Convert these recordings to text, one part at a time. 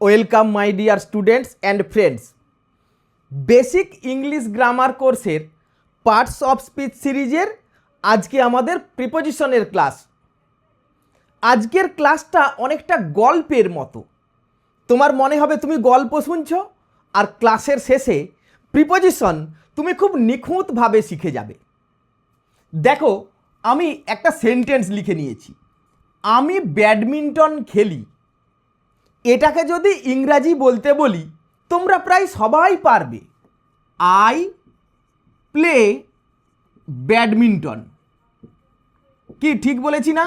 Welcome my dear students and friends. Basic English grammar কোর্সের parts of speech সিরিজের আজকে আমাদের প্রিপোজিশনের ক্লাস। আজকের ক্লাসটা অনেকটা গল্পের মতো। তোমার মনে হবে তুমি গল্প শুনছো, আর ক্লাসের শেষে প্রিপোজিশন তুমি খুব নিখুঁতভাবে শিখে যাবে। দেখো, আমি একটা সেন্টেন্স লিখে নিয়েছি, আমি ব্যাডমিন্টন খেলি। এটাকে যদি ইংরাজি বলতে বলি তোমরা প্রায় সবাই পারবে, আই প্লে ব্যাডমিন্টন। কি ঠিক বলেছি না?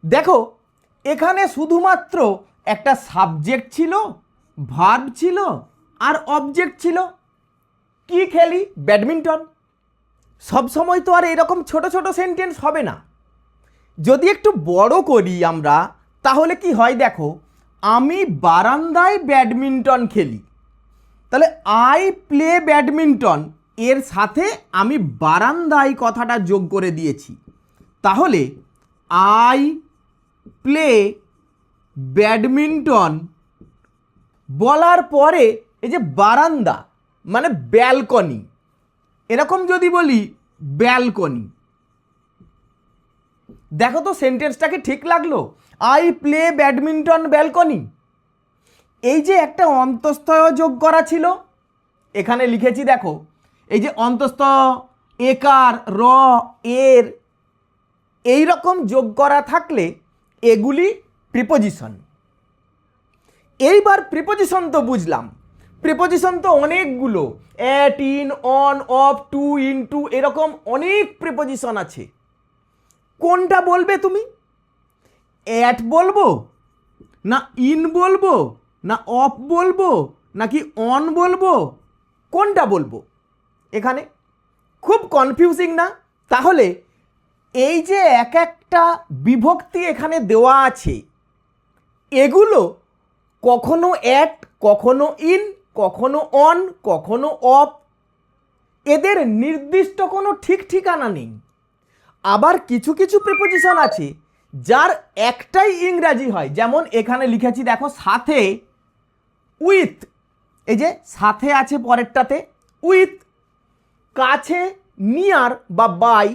দেখো, এখানে শুধুমাত্র একটা সাবজেক্ট ছিল, ভার্ব ছিল আর অবজেক্ট ছিল। কি খেলি? ব্যাডমিন্টন। সবসময় তো আর এরকম ছোট ছোট সেন্টেন্স হবে না। যদি একটু বড় করি আমরা, তাহলে কি হয় দেখো, আমি বারান্দায় ব্যাডমিন্টন খেলি। তাহলে আই প্লে ব্যাডমিন্টন এর সাথে আমি বারান্দায় কথাটা যোগ করে দিয়েছি। তাহলে আই প্লে ব্যাডমিন্টন বলার পরে এই যে বারান্দা মানে ব্যালকনি, এরকম যদি বলি ব্যালকনি, দেখো তো সেন্টেন্সটাকে ঠিক লাগলো? I play badminton balcony. এই যে একটা অন্তঃস্থ যোগ করা ছিল, এখানে লিখেছি দেখো, এই যে অন্তঃস্থ একার র এর এই রকম যোগ করা থাকলে এগুলি প্রিপোজিশন। এইবার প্রিপোজিশন তো বুঝলাম, প্রিপোজিশন তো অনেকগুলো, at, in, on, of, to, into, এরকম অনেক প্রিপোজিশন আছে। কোনটা বলবে তুমি? অ্যাট বলবো না ইন বলবো না অফ বলবো নাকি অন বলবো? কোনটা বলবো? এখানে খুব কনফিউজিং না? তাহলে এই যে এক একটা বিভক্তি এখানে দেওয়া আছে, এগুলো কখনো অ্যাট, কখনো ইন, কখনো অন, কখনো অফ, এদের নির্দিষ্ট কোনো ঠিক ঠিকানা নেই। আবার কিছু কিছু প্রিপোজিশন আছে যার একটাই ইংরাজি হয়, যেমন এখানে লিখেছি দেখো, সাথে, উইথ। এই যে সাথে আছে পরেরটাতে উইথ, কাছে নিয়ার বা বাই,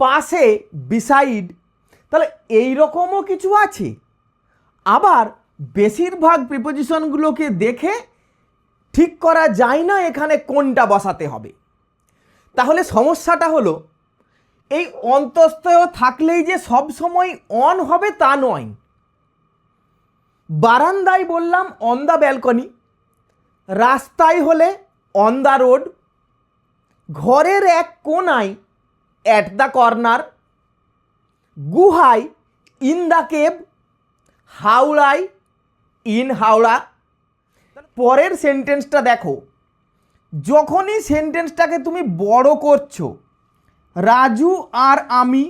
পাশে বিসাইড। তাহলে এই রকমও কিছু আছে। আবার বেশিরভাগ প্রিপোজিশনগুলোকে দেখে ঠিক করা যায় না এখানে কোনটা বসাতে হবে। তাহলে সমস্যাটা হলো, এই অন্তঃস্থ থাকলেই যে সব সময় অন হবে তা নয়। বারান্দায় বললাম অন দ্য ব্যালকনি, রাস্তায় হলে অন দ্য রোড, ঘরের এক কোনায় অ্যাট দ্য কর্নার, গুহায় ইন দ্য কেভ, হাওড়ায় ইন হাওড়া। পরের সেন্টেন্সটা দেখো, যখনই সেন্টেন্সটাকে তুমি বড় করছো, রাজু আর আমি,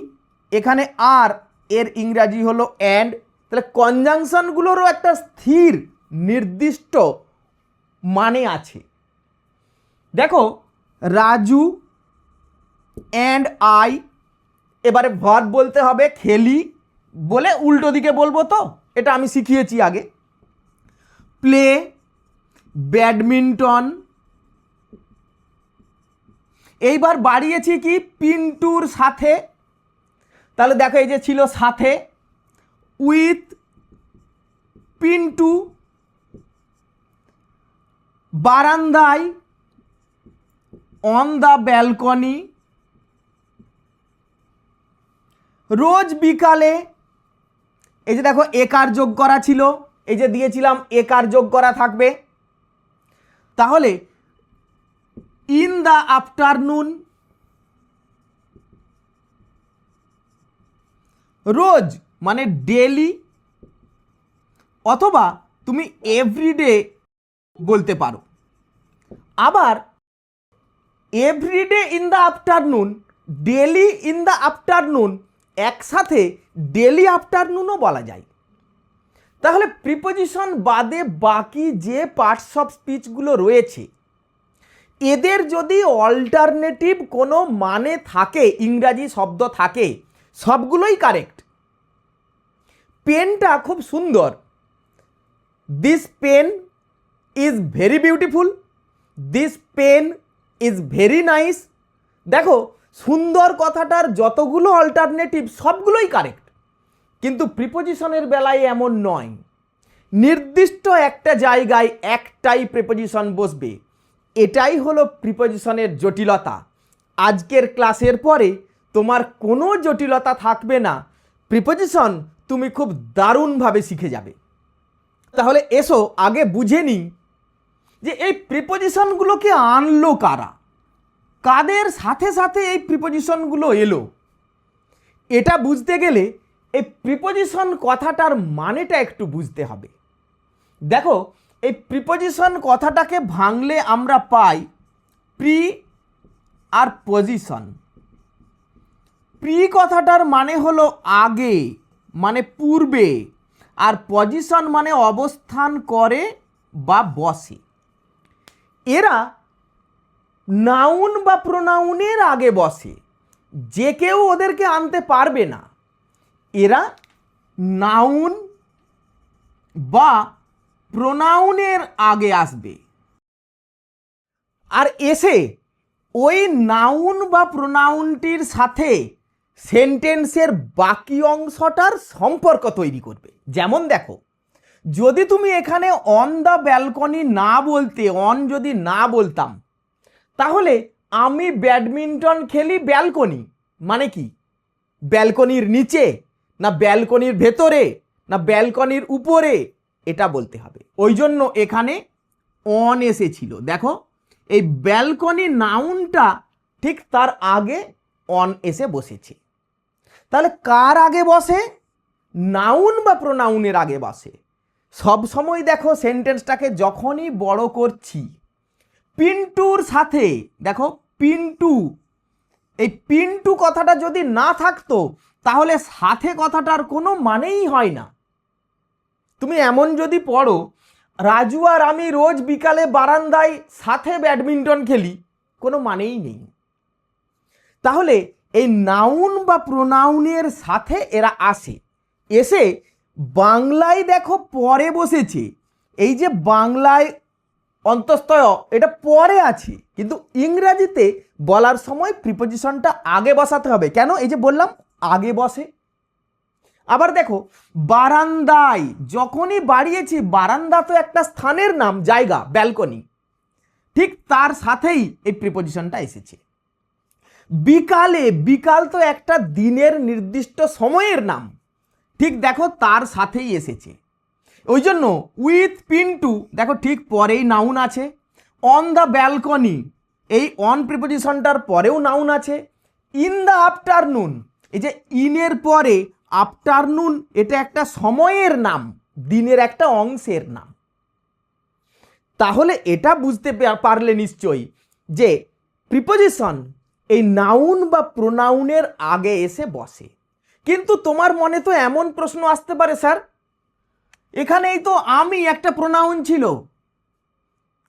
এখানে আর এর ইংরাজি হলো অ্যান্ড, তাহলে কনজাংশনগুলোরও একটা স্থির নির্দিষ্ট মানে আছে। দেখো, রাজু অ্যান্ড আই, এবারে ভার্ব বলতে হবে খেলি বলে উল্টো দিকে বলবো, তো এটা আমি শিখিয়েছি আগে। প্লে ব্যাডমিন্টন, এইবার বাড়িয়েছি কি পিন্টুর সাথে, তাহলে দেখো এই যে ছিল সাথে, উইথ পিন্টু, বারান্দায় অন দ্য ব্যালকনি, রোজ বিকালে, এই যে দেখো একার যোগ করা ছিল, এই যে দিয়েছিলাম একার যোগ করা থাকবে। তাহলে ইন দ্য আফটারনুন, রোজ মানে ডেলি, অথবা তুমি এভরিডে বলতে পারো। আবার everyday in the afternoon, daily in the afternoon, একসাথে ডেলি আফটারনুনও বলা যায়। তাহলে প্রিপোজিশন বাদে বাকি যে পার্টস অফ স্পিচগুলো রয়েছে, এদের যদি অল্টারনেটিভ কোনো মানে থাকে, ইংরাজি শব্দ থাকে, সবগুলোই কারেক্ট। পেনটা খুব সুন্দর, this pen is very beautiful, this pen is very nice. দেখো, সুন্দর কথাটার যতগুলো অল্টারনেটিভ সবগুলোই কারেক্ট, কিন্তু প্রিপোজিশনের বেলায় এমন নয়। নির্দিষ্ট একটা জায়গায় একটাই প্রিপোজিশন বসবে, এটাই হলো প্রিপোজিশনের জটিলতা। আজকের ক্লাসের পরে তোমার কোনো জটিলতা থাকবে না, প্রিপোজিশন তুমি খুব দারুণভাবে শিখে যাবে। তাহলে এসো আগে বুঝে নিই যে এই প্রিপোজিশনগুলোকে আনলো কারা, কাদের সাথে সাথে এই প্রিপোজিশনগুলো এলো। এটা বুঝতে গেলে এই প্রিপোজিশন কথাটার মানেটা একটু বুঝতে হবে। দেখো, এই প্রিপোজিশন কথাটাকে ভাঙলে আমরা পাই প্রি আর পজিশন। প্রি কথাটার মানে হলো আগে, মানে পূর্বে, আর পজিশন মানে অবস্থান করে বা বসে। এরা নাউন বা প্রোনাউনের আগে বসে, যে কেউ ওদেরকে আনতে পারবে না। এরা নাউন বা প্রোনাউনের আগে আসবে, আর এসে ওই নাউন বা প্রোনাউনটির সাথে সেন্টেন্সের বাকি অংশটার সম্পর্ক তৈরি করবে। যেমন দেখো, যদি তুমি এখানে অন দ্য ব্যালকনি না বলতে, অন যদি না বলতাম, তাহলে আমি ব্যাডমিন্টন খেলি ব্যালকনি, মানে কি? ব্যালকনির নিচে, না ব্যালকনির ভেতরে, না ব্যালকনির উপরে, এটা বলতে হবে। ওই জন্য এখানে অন এসেছিল। দেখো, এই ব্যালকনি নাউনটা ঠিক তার আগে অন এসে বসেছে। তাহলে কার আগে বসে? নাউন বা প্রোনাউনের আগে বসে। সব সময় দেখো, সেন্টেন্সটাকে যখনই বড় করছি, পিন্টুর সাথে, দেখো পিন্টু, এই পিন্টু কথাটা যদি না থাকতো তাহলে সাথে কথাটার কোনো মানেই হয় না। তুমি এমন যদি পড়ো, রাজু আর আমি রোজ বিকালে বারান্দায় সাথে ব্যাডমিন্টন খেলি, কোনো মানেই নেই। তাহলে এই নাউন বা প্রোনাউনের সাথে এরা আসে, এসে বাংলায় দেখো পরে বসেছে। এই যে বাংলায় অন্তঃস্থয়, এটা পরে আছে, কিন্তু ইংরাজিতে বলার সময় প্রিপোজিশনটা আগে বসাতে হবে। কেন? এই যে বললাম আগে বসে। আবার দেখো, বারান্দায়, যখনই বাড়িয়েছি, বারান্দা তো একটা স্থানের নাম, জায়গা, ব্যালকনি, ঠিক তার সাথেই এই প্রিপোজিশনটা এসেছে। বিকালে, বিকাল তো একটা দিনের নির্দিষ্ট সময়ের নাম, ঠিক দেখো তার সাথেই এসেছে। ওই জন্য উইথ পিন্টু, দেখো ঠিক পরেই নাউন আছে। অন দ্য ব্যালকনি, এই অন প্রিপোজিশনটার পরেও নাউন আছে। ইন দ্য আফটারনুন, এই যে ইনের পরে আফটারনুন, এটা একটা সময়ের নাম, দিনের একটা অংশের নাম। তাহলে এটা বুঝতে পারলে নিশ্চয়ই যে প্রিপোজিশন এই নাউন বা প্রোনাউনের আগে এসে বসে। কিন্তু তোমার মনে তো এমন প্রশ্ন আসতে পারে, স্যার এখানেই তো আমি একটা প্রোনাউন ছিল,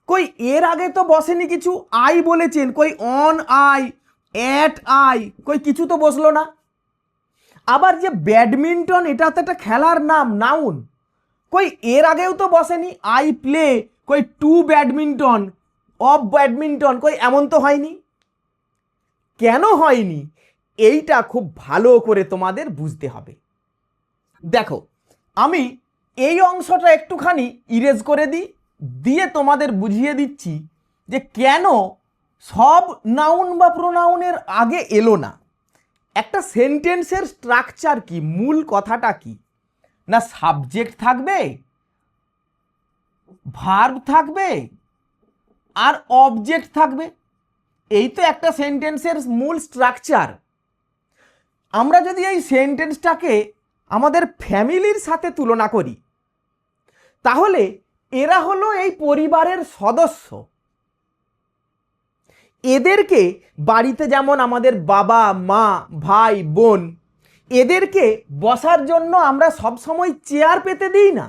কই এর আগে তো বসেনি কিছু, আই বলেছেন, কই অন আই, অ্যাট আই, কই কিছু তো বসলো না। আবার যে ব্যাডমিন্টন, এটা তো একটা খেলার নাম, নাউন, কই এর আগেও তো বসেনি, আই প্লে, কই টু ব্যাডমিন্টন, অফ ব্যাডমিন্টন, কই এমন তো হয়নি। কেন হয়নি? এইটা খুব ভালো করে তোমাদের বুঝতে হবে। দেখো, আমি এই অংশটা একটুখানি ইরেজ করে দিই, দিয়ে তোমাদের বুঝিয়ে দিচ্ছি যে কেন সব নাউন বা প্রোনাউনের আগে এলো না। একটা সেন্টেন্সের স্ট্রাকচার কি, মূল কথাটা কি? না সাবজেক্ট থাকবে, ভার্ব থাকবে, আর অবজেক্ট থাকবে। এই তো একটা সেন্টেন্সের মূল স্ট্রাকচার। আমরা যদি এই সেন্টেন্সটাকে আমাদের ফ্যামিলির সাথে তুলনা করি, তাহলে এরা হলো এই পরিবারের সদস্য। এদেরকে বাড়িতে যেমন আমাদের বাবা মা ভাই বোন, এদেরকে বসার জন্য আমরা সবসময় চেয়ার পেতে দিই না।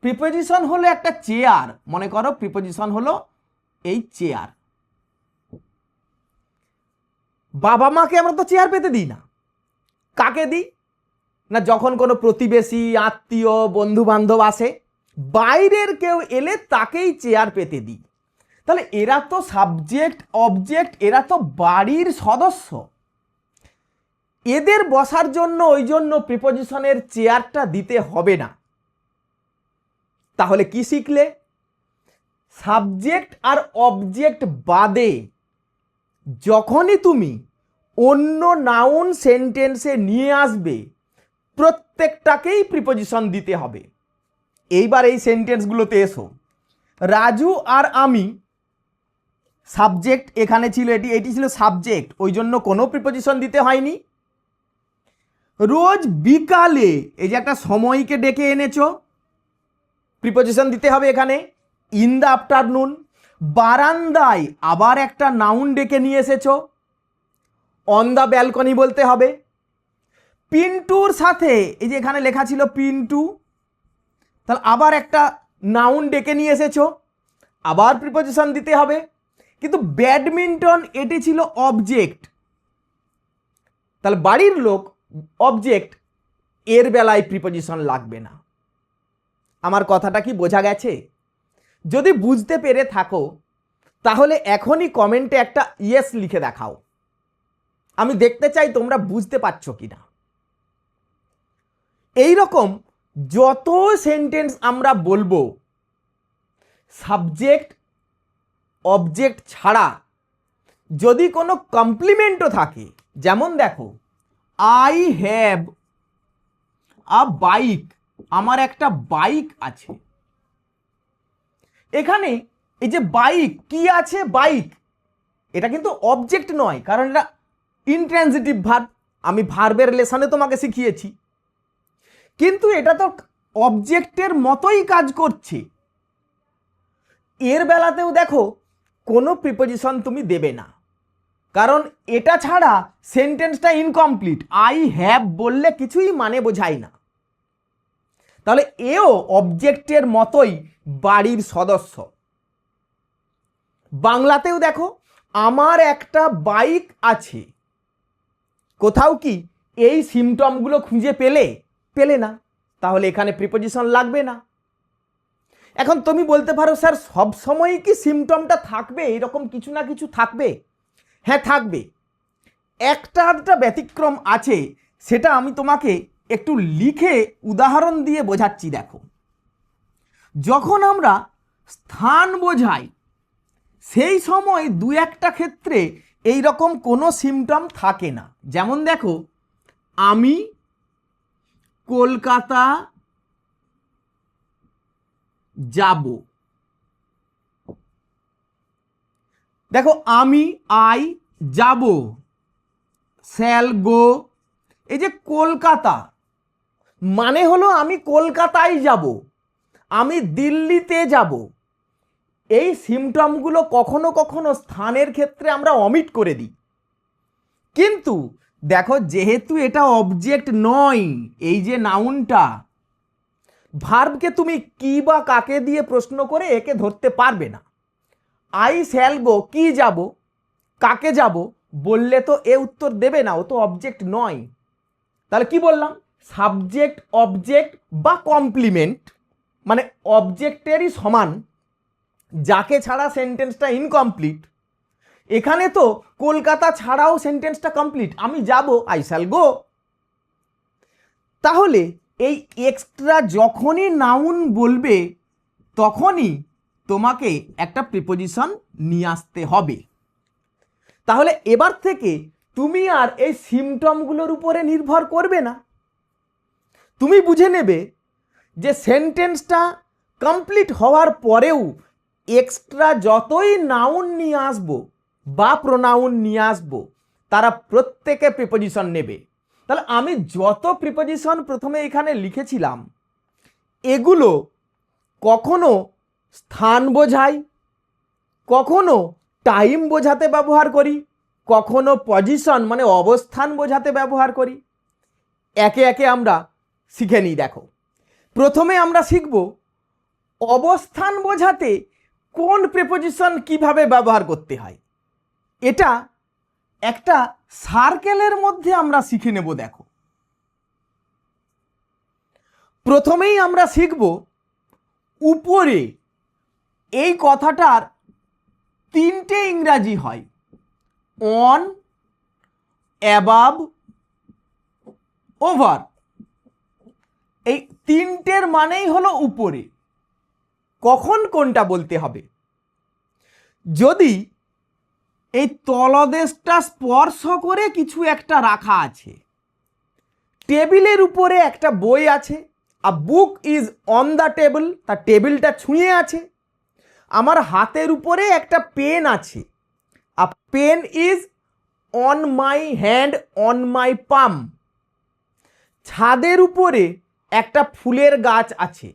প্রিপোজিশন হলো একটা চেয়ার, মনে করো প্রিপোজিশন হলো এই চেয়ার। বাবা মাকে আমরা তো চেয়ার পেতে দিই না। কাকে দিই? না যখন কোনো প্রতিবেশী, আত্মীয়, বন্ধু বান্ধব আসে, বাইরের কেউ এলে তাকেই চেয়ার পেতে দিই। তাহলে এরা তো সাবজেক্ট অবজেক্ট, এরা তো বাড়ির সদস্য, এদের বসার জন্য ওই জন্য প্রিপোজিশনের চেয়ারটা দিতে হবে না। তাহলে কি শিখলে? সাবজেক্ট আর অবজেক্ট বাদে যখনই তুমি অন্য নাউন সেন্টেন্সে নিয়ে আসবে প্রত্যেকটাকেই প্রিপোজিশন দিতে হবে। এইবার এই সেন্টেন্সগুলোতে এসো। রাজু আর আমি, সাবজেক্ট এখানে ছিল, এটি ছিল সাবজেক্ট, ওই জন্য কোনো প্রিপোজিশন দিতে হয়নি। রোজ বিকালে, এই যে একটা সময়কে ডেকে এনেছো, প্রিপোজিশন দিতে হবে এখানে, ইন দ্য আফটারনুন। বারান্দায় আবার একটা নাউন ডেকে নিয়ে এসেছো, অন দ্য ব্যালকনি বলতে হবে। পিন্টুর সাথে, এই যে এখানে লেখা ছিল পিন্টু, তাহলে আবার একটা নাউন ডেকে নিয়ে এসেছো, আবার প্রিপোজিশন দিতে হবে। কিন্তু ব্যাডমিন্টন এটি ছিল অবজেক্ট, তাহলে বাড়ির লোক অবজেক্ট, এর বেলায় প্রিপোজিশন লাগবে না। আমার কথাটা কি বোঝা গেছে? যদি বুঝতে পেরে থাকো তাহলে এখনই কমেন্টে একটা ইয়েস লিখে দেখাও, আমি দেখতে চাই তোমরা বুঝতে পারছো কিনা। এই রকম যত সেন্টেন্স আমরা বলবো সাবজেক্ট অবজেক্ট ছাড়া যদি কোনো কমপ্লিমেন্টও থাকে, যেমন দেখো আই হ্যাভ আ বাইক, আমার একটা বাইক আছে। এখানে এই যে বাইক কি আছে, বাইক, এটা কিন্তু অবজেক্ট নয়, কারণ এটা ইনট্রানজিটিভ ভার্ব, আমি ভার্বের লেসনে তোমাকে শিখিয়েছি, কিন্তু এটা তো অবজেক্টের মতোই কাজ করছে। এর বেলাতেও দেখো কোনো প্রিপোজিশন তুমি দেবে না, কারণ এটা ছাড়া সেন্টেন্সটা ইনকমপ্লিট। আই হ্যাভ বললে কিছুই মানে বোঝায় না, তাহলে এও অবজেক্টের মতোই বাড়ির সদস্য। বাংলাতেও দেখো আমার একটা বাইক আছে, কোথাও কি এই সিমটমগুলো খুঁজে পেলে না, তাহলে এখানে প্রিপোজিশন লাগবে না। এখন তুমি বলতে পারো স্যার সব সময় কি সিমটমটা থাকবে, এরকম কিছু না কিছু থাকবে? হ্যাঁ থাকবে, একটা আধটা ব্যতিক্রম আছে, সেটা আমি তোমাকে একটু লিখে উদাহরণ দিয়ে বোঝাচ্ছি। দেখো, যখন আমরা স্থান বোঝাই সেই সময় দু একটা ক্ষেত্রে এই রকম কোনো সিমটম থাকে না। যেমন দেখো, আমি কলকাতা যাব, দেখো আমি আই যাব, শ্যাল গো, এই যে কলকাতা মানে হলো আমি কলকাতায় যাব, আমি দিল্লিতে যাব। এই সিমটমগুলো কখনো কখনো স্থানের ক্ষেত্রে আমরা অমিট করে দিই, কিন্তু দেখো যেহেতু এটা অবজেক্ট নয়, এই যে নাউনটা, ভার্বকে তুমি কি বা কাকে দিয়ে প্রশ্ন করে একে ধরতে পারবে না। আই শ্যাল গো, কি যাব, কাকে যাব বললে তো এ উত্তর দেবে না, ও তো অবজেক্ট নয়। তাহলে কি বললাম, সাবজেক্ট অবজেক্ট বা কমপ্লিমেন্ট, মানে অবজেক্টেরই সমান, যাকে ছাড়া সেন্টেন্সটা ইনকমপ্লিট। এখানে তো কলকাতা ছাড়াও সেন্টেন্সটা কমপ্লিট, আমি যাব, আই শ্যাল গো। তাহলে এই এক্সট্রা যখনই নাউন বলবে তখনই তোমাকে একটা প্রিপোজিশন নিয়ে আসতে হবে। তাহলে এবার থেকে তুমি আর এই সিমটমগুলোর উপরে নির্ভর করবে না, তুমি বুঝে নেবে যে সেন্টেন্সটা কমপ্লিট হওয়ার পরেও এক্সট্রা যতই নাউন নিয়ে আসবো বা প্রোনাউন নিয়ে আসবো তারা প্রত্যেকে প্রিপোজিশন নেবে। তাহলে আমি যত প্রিপোজিশন প্রথমে এখানে লিখেছিলাম এগুলো কখনো স্থান বোঝায়, কখনো টাইম বোঝাতে ব্যবহার করি, কখনো পজিশন মানে অবস্থান বোঝাতে ব্যবহার করি। একে একে আমরা শিখে নিই। দেখো, প্রথমে আমরা শিখব অবস্থান বোঝাতে কোন প্রিপোজিশন কিভাবে ব্যবহার করতে হয়। এটা একটা সার্কেলের মধ্যে আমরা শিখে নেব। দেখো, প্রথমেই আমরা শিখব উপরে এই কথাটার তিনটে ইংরাজি হয়, অন, অ্যাবাভ, ওভার। এই তিনটের মানেই হলো উপরে। কখন কোনটা বলতে হবে? যদি এই তলদেশটা স্পর্শ করে কিছু একটা রাখা আছে, টেবিলের উপরে একটা বই আছে, a book is on the table, তার টেবিলটা ছুঁয়ে আছে। আমার হাতের উপরে একটা পেন আছে, a pen is on my hand, on my palm. ছাদের উপরে একটা ফুলের গাছ আছে,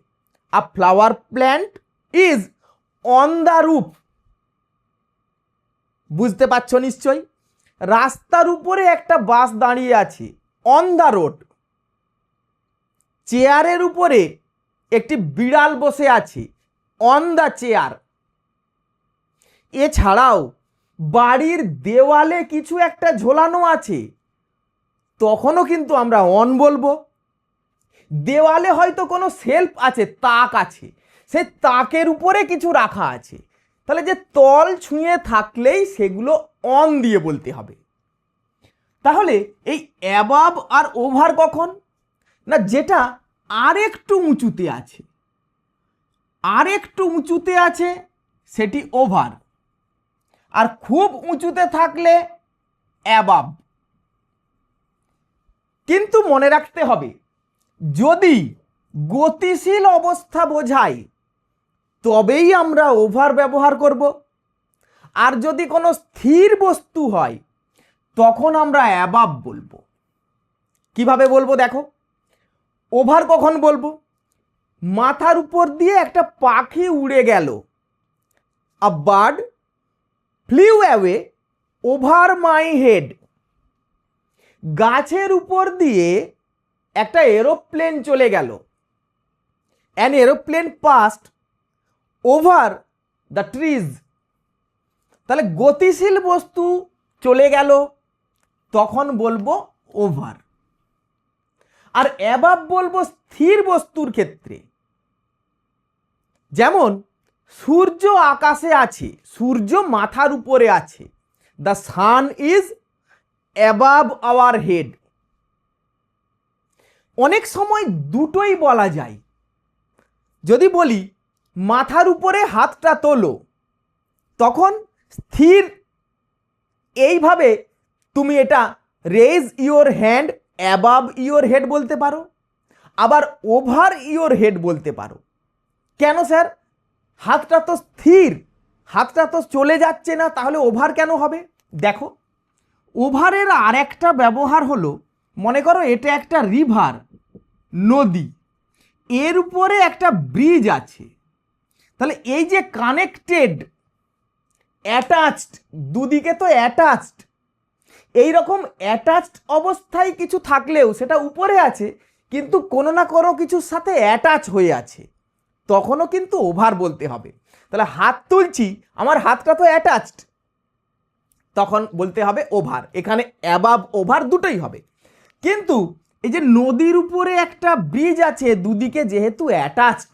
a flower plant is on the roof. বুঝতে পারছো নিশ্চয়ই? রাস্তার উপরে একটা বাস দাঁড়িয়ে আছে, অন দ্য রোড। চেয়ারের উপরে একটি বিড়াল বসে আছে, অন দ্য চেয়ার। এছাড়াও বাড়ির দেওয়ালে কিছু একটা ঝোলানো আছে, তখনও কিন্তু আমরা অন বলবো। দেওয়ালে হয়তো কোনো শেলফ আছে, তাক আছে, সেই তাকের উপরে কিছু রাখা আছে, তাহলে যে তল ছুঁয়ে থাকলেই সেগুলো অন দিয়ে বলতে হবে। তাহলে এই অ্যাবাভ আর ওভার কখন? না, যেটা আরেকটু উঁচুতে আছে, আরেকটু উঁচুতে আছে সেটি ওভার, আর খুব উঁচুতে থাকলে অ্যাবাভ। কিন্তু মনে রাখতে হবে, যদি গতিশীল অবস্থা বোঝায় তবেই আমরা ওভার ব্যবহার করব, আর যদি কোনো স্থির বস্তু হয় তখন আমরা অ্যাবাভ বলবো। কিভাবে বলবো দেখো। ওভার কখন বলবো? মাথার উপর দিয়ে একটা পাখি উড়ে গেল, a bird flew away over my head. গাছের উপর দিয়ে একটা এরোপ্লেন চলে গেল, an aeroplane passed over the trees. তাহলে গতিশীল বস্তু চলে গেল, তখন বলবো ওভার। আর অ্যাবাভ বলবো স্থির বস্তুর ক্ষেত্রে। যেমন সূর্য আকাশে আছে, সূর্য মাথার উপরে আছে, the sun is above our head. অনেক সময় দুটোই বলা যায়। যদি বলি মাথার উপরে হাতটা তোলো, তখন স্থির এইভাবে তুমি এটা raise your hand above your head বলতে পারো, আবার ওভার ইওর হেড বলতে পারো। কেন স্যার? হাতটা তো স্থির, হাতটা তো চলে যাচ্ছে না, তাহলে ওভার কেন হবে? দেখো, ওভারের আর একটা ব্যবহার হলো, মনে করো এটা একটা রিভার, নদী, এর উপরে একটা ব্রিজ আছে, তাহলে এই যে কানেক্টেড, অ্যাটাচড, দুদিকে তো অ্যাটাচড, এই রকম অ্যাটাচড অবস্থায় কিছু থাকলেও সেটা উপরে আছে কিন্তু কোনো না কোনো কিছুর সাথে অ্যাটাচ হয়ে আছে, তখনও কিন্তু ওভার বলতে হবে। তাহলে হাত তুলছি, আমার হাতটা তো অ্যাটাচড, তখন বলতে হবে ওভার। এখানে অ্যাবাভ ওভার দুটোই হবে। কিন্তু এই যে নদীর উপরে একটা ব্রিজ আছে, দুদিকে যেহেতু অ্যাটাচড,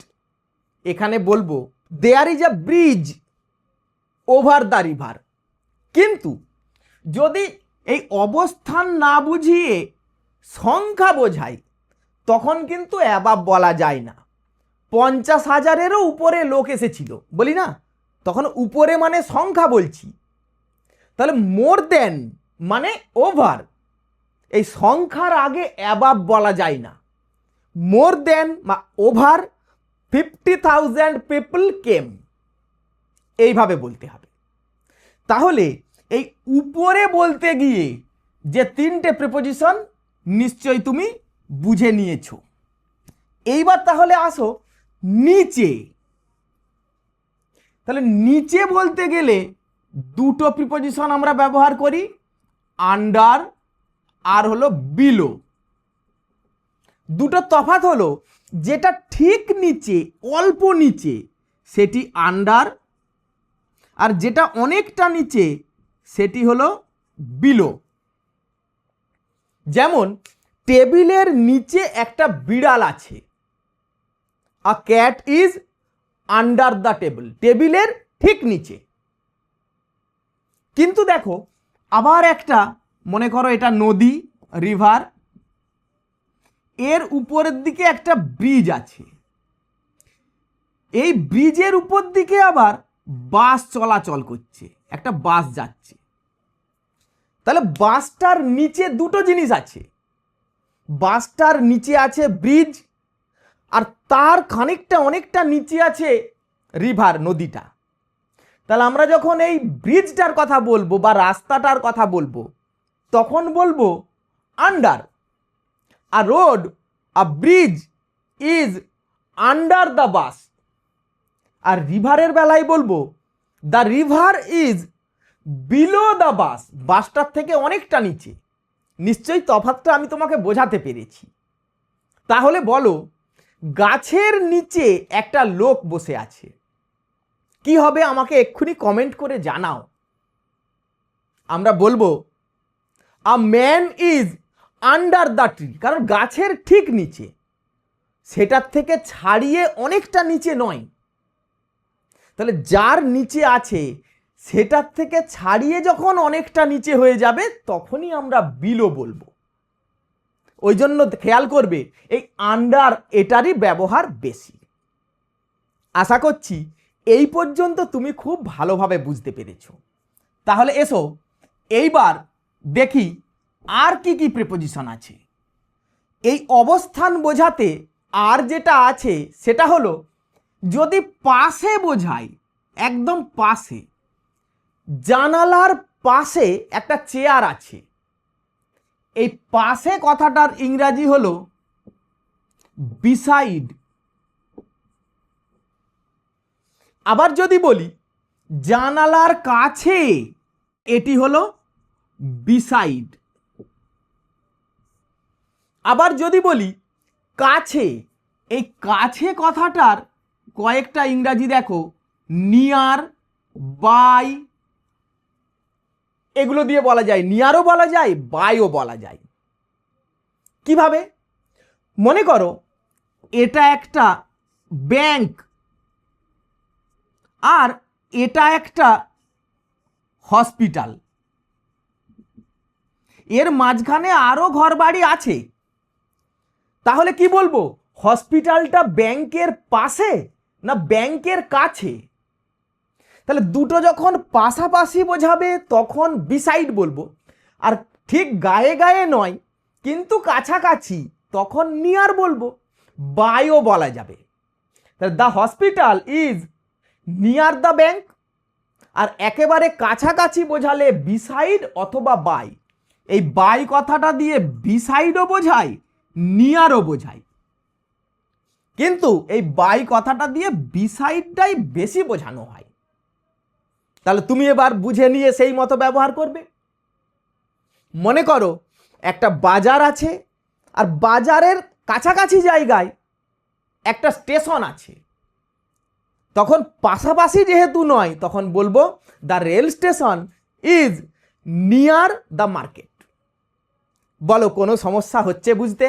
এখানে বলবো there is a bridge over the river. কিন্তু যদি এই অবস্থান না বুঝিয়ে সংখ্যা বোঝায়, তখন কিন্তু অ্যাবাভ বলা যায় না। 50,000-এরও উপরে লোক এসেছিল বলি না, তখন উপরে মানে সংখ্যা বলছি। তাহলে মোর দেন মানে ওভার, এই সংখ্যার আগে অ্যাবাভ বলা যায় না। মোর দেন বা ওভার 50,000 পিপল কেম, এইভাবে বলতে হবে। তাহলে এই উপরে বলতে গিয়ে যে তিনটে প্রিপোজিশন নিশ্চয়ই তুমি বুঝে নিয়েছো। এইবার তাহলে আসো নিচে। তাহলে নিচে বলতে গেলে দুটো প্রিপোজিশন আমরা ব্যবহার করি, আন্ডার আর হলো বিলো। দুটো তফাৎ হলো, যেটা ঠিক নিচে, অল্প নিচে, সেটি আন্ডার, আর যেটা অনেকটা নিচে সেটি হলো বিলো। যেমন টেবিলের নিচে একটা বিড়াল আছে, আ cat is under the table, টেবিলের ঠিক নিচে। কিন্তু দেখো আবার একটা, মনে করো এটা নদী, রিভার, এর উপরের দিকে একটা ব্রিজ আছে, এই ব্রিজের উপর দিকে আবার বাস চলাচল করছে, একটা বাস যাচ্ছে। তাহলে বাসটার নিচে দুটো জিনিস আছে, বাসটার নিচে আছে ব্রিজ, আর তার খানিকটা অনেকটা নিচে আছে রিভার, নদীটা। তাহলে আমরা যখন এই ব্রিজটার কথা বলবো বা রাস্তাটার কথা বলবো তখন বলবো under. A road, a bridge is under the bus. আর রিভারের বেলায় বলবো the river is below the bus, বাসটার থেকে অনেকটা নিচে। নিশ্চয়ই তফাৎটা আমি তোমাকে বোঝাতে পেরেছি। তাহলে বলো গাছের নিচে একটা লোক বসে আছে, কি হবে আমাকে এক্ষুনি কমেন্ট করে জানাও। আমরা বলবো a man is under the tree, কারণ গাছের ঠিক নিচে, সেটার থেকে ছাড়িয়ে অনেকটা নিচে নয়। তাহলে যার নিচে আছে সেটার থেকে ছাড়িয়ে যখন অনেকটা নিচে হয়ে যাবে তখনই আমরা বিলো বলবো। ওই জন্য খেয়াল করবে এই আন্ডার এটারই ব্যবহার বেশি। আশা করছি এই পর্যন্ত তুমি খুব ভালোভাবে বুঝতে পেরেছো। তাহলে এসো এইবার দেখি আর কি কি প্রিপোজিশন আছে। এই অবস্থান বোঝাতে আর যেটা আছে সেটা হলো যদি পাশে বোঝায়, একদম পাশে, জানালার পাশে একটা চেয়ার আছে, এই পাশে কথাটার ইংরাজি হলো বিসাইড। আবার যদি বলি জানালার কাছে, এটি হলো বিসাইড। আবার যদি বলি কাছে, এই কাছে কথাটার কয়েকটা ইংরাজি দেখো, নিয়ার, বাই, এগুলো দিয়ে বলা যায়, নিয়ারও বলা যায়, বাইও বলা যায়। কিভাবে? মনে করো এটা একটা ব্যাংক আর এটা একটা হসপিটাল, এর মাঝখানে আরো ঘরবাড়ি আছে। তাহলে কি বলবো, হসপিটালটা ব্যাংকের পাশে না ব্যাংকের কাছে? তাহলে দুটো যখন পাশাপাশি বোঝাবে তখন বিসাইড বলবো, আর ঠিক গায়ে গায়ে নয় কিন্তু কাছাকাছি তখন নিয়ার বলবো, বাইও বলা যাবে। তাহলে the hospital is near the bank, আর একেবারে কাছাকাছি বোঝালে বিসাইড অথবা বাই। এই বাই কথাটা দিয়ে বিসাইডও বোঝায়, নিয়ারও বোঝায়, কিন্তু এই বাই কথাটা দিয়ে বিসাইডটাই বেশি বোঝানো হয়। তাহলে তুমি এবার বুঝে নিয়ে সেই মতো ব্যবহার করবে। মনে করো একটা বাজার আছে আর বাজারের কাছাকাছি জায়গায় একটা স্টেশন আছে, তখন পাশাপাশি যেহেতু নয় তখন বলবো the rail station is near the market. বলো কোনো সমস্যা হচ্ছে বুঝতে?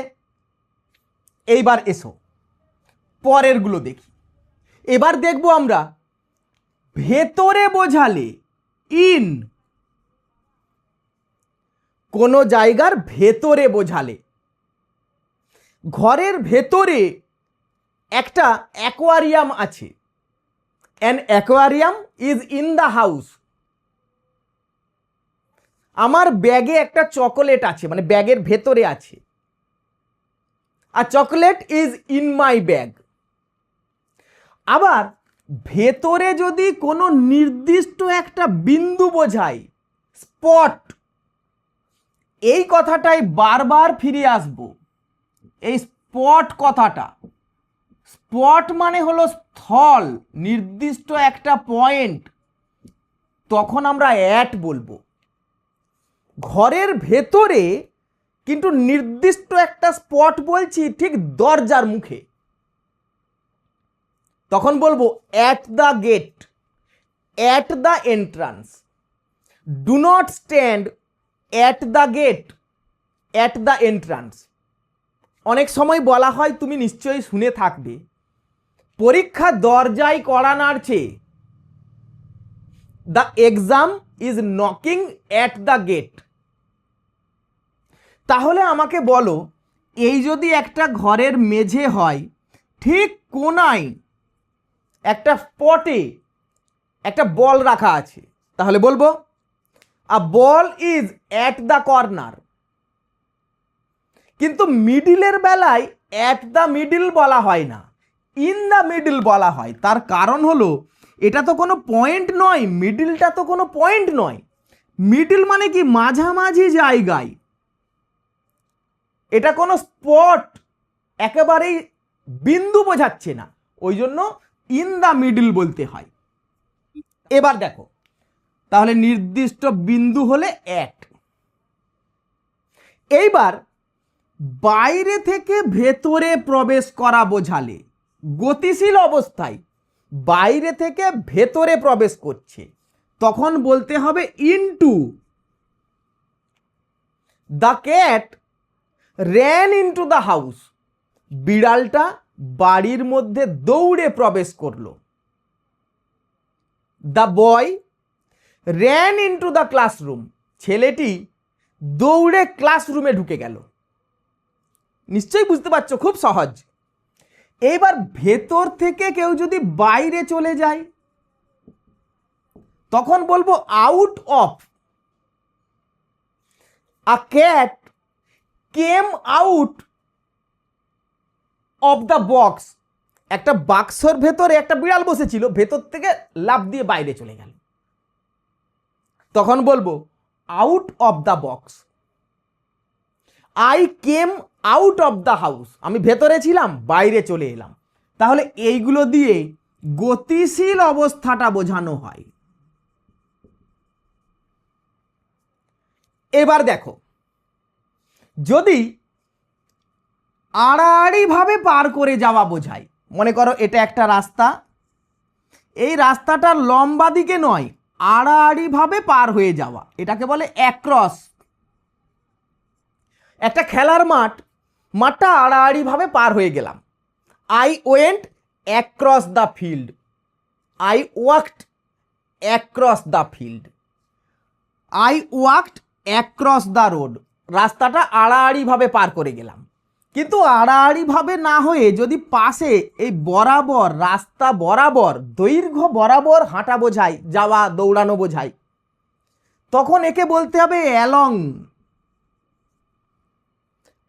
এইবার এসো পরেরগুলো দেখি। এবার দেখবো আমরা ভেতরে বোঝালে ইন, কোনো জায়গার ভেতরে বোঝালে, ঘরের ভেতরে একটা অ্যাকোয়ারিয়াম আছে, an aquarium is in the house. আমার ব্যাগে একটা চকোলেট আছে, মানে ব্যাগের ভেতরে আছে, আর chocolate is in my bag. আবার ভেতরে যদি কোনো নির্দিষ্ট একটা বিন্দু বোঝায়, স্পট, এই কথাটাই বারবার ফিরে আসবো। এই স্পট কথাটা, স্পট মানে হলো স্থল, নির্দিষ্ট একটা পয়েন্ট, তখন আমরা অ্যাট বলবো। ঘরের ভেতরে কিন্তু নির্দিষ্ট একটা স্পট বলছি ঠিক দরজার মুখে, তখন বলবো at the gate, at the entrance. Do not stand at the gate, at the entrance. অনেক সময় বলা হয়, তুমি নিশ্চয়ই শুনে থাকবে, পরীক্ষা দরজায় কড়া নাড়ছে। The exam is knocking at the gate. তাহলে আমাকে বলো, এই যদি একটা ঘরের মেঝে হয়, ঠিক কোনায় একটা স্পটে একটা বল রাখা আছে, তাহলে বলবো আ বল ইজ অ্যাট দ্য কর্নার। কিন্তু মিডিলের বেলায় অ্যাট দ্য মিডিল বলা হয় না, ইন দ্য মিডিল বলা হয়। তার কারণ হলো এটা তো কোনো পয়েন্ট নয়, মিডিলটা তো কোনো পয়েন্ট নয়। মিডিল মানে কি মাঝামাঝি জায়গায়, এটা কোনো স্পট, একেবারেই বিন্দু বোঝাচ্ছে না, ওই জন্য ইন দ্য মিডিল বলতে হয়। এবার দেখো, তাহলে নির্দিষ্ট বিন্দু হলে অ্যাট। এইবার বাইরে থেকে ভেতরে প্রবেশ করা বোঝালে, গতিশীল অবস্থায় বাইরে থেকে ভেতরে প্রবেশ করছে, তখন বলতে হবে into. The cat ran into the house. বিড়ালটা বাড়ির মধ্যে দৌড়ে প্রবেশ করলো। The boy ran into the classroom. ছেলেটি দৌড়ে ক্লাসরুমে ঢুকে গেল। নিশ্চয়ই বুঝতে পারছো, খুব সহজ। এইবার ভেতর থেকে কেউ যদি বাইরে চলে যায়, তখন বলবো out of. A cat came out of the box. একটা বাক্সর ভেতরে একটা বিড়াল বসেছিল, ভেতর থেকে লাফ দিয়ে বাইরে চলে গেল, তখন বলবো out of the box. I came out of the house. আমি ভেতরে ছিলাম, বাইরে চলে এলাম। তাহলে এইগুলো দিয়ে গতিশীল অবস্থাটা বোঝানো হয়। এবার দেখো, যদি আড়াআড়ি ভাবে পার করে যাওয়া বোঝায়, মনে করো এটা একটা রাস্তা, এই রাস্তাটা লম্বা দিকে নয়, আড়াআড়ি ভাবে পার হয়ে যাওয়া, এটাকে বলে অ্যাক্রস। একটা খেলার মাঠ, মাঠটা আড়াআড়ি ভাবে পার হয়ে গেলাম। I went across the field. I walked across the field. I walked across the road. রাস্তাটা আড়াআড়ি ভাবে পার করে গেলাম। কিন্তু আড়াআড়ি ভাবে না হয়ে যদি পাশে এই বরাবর, রাস্তা বরাবর, দৈর্ঘ্য বরাবর হাঁটা বোঝায়, যাওয়া দৌড়ানো বোঝায়, তখন একে বলতে হবে অ্যালং।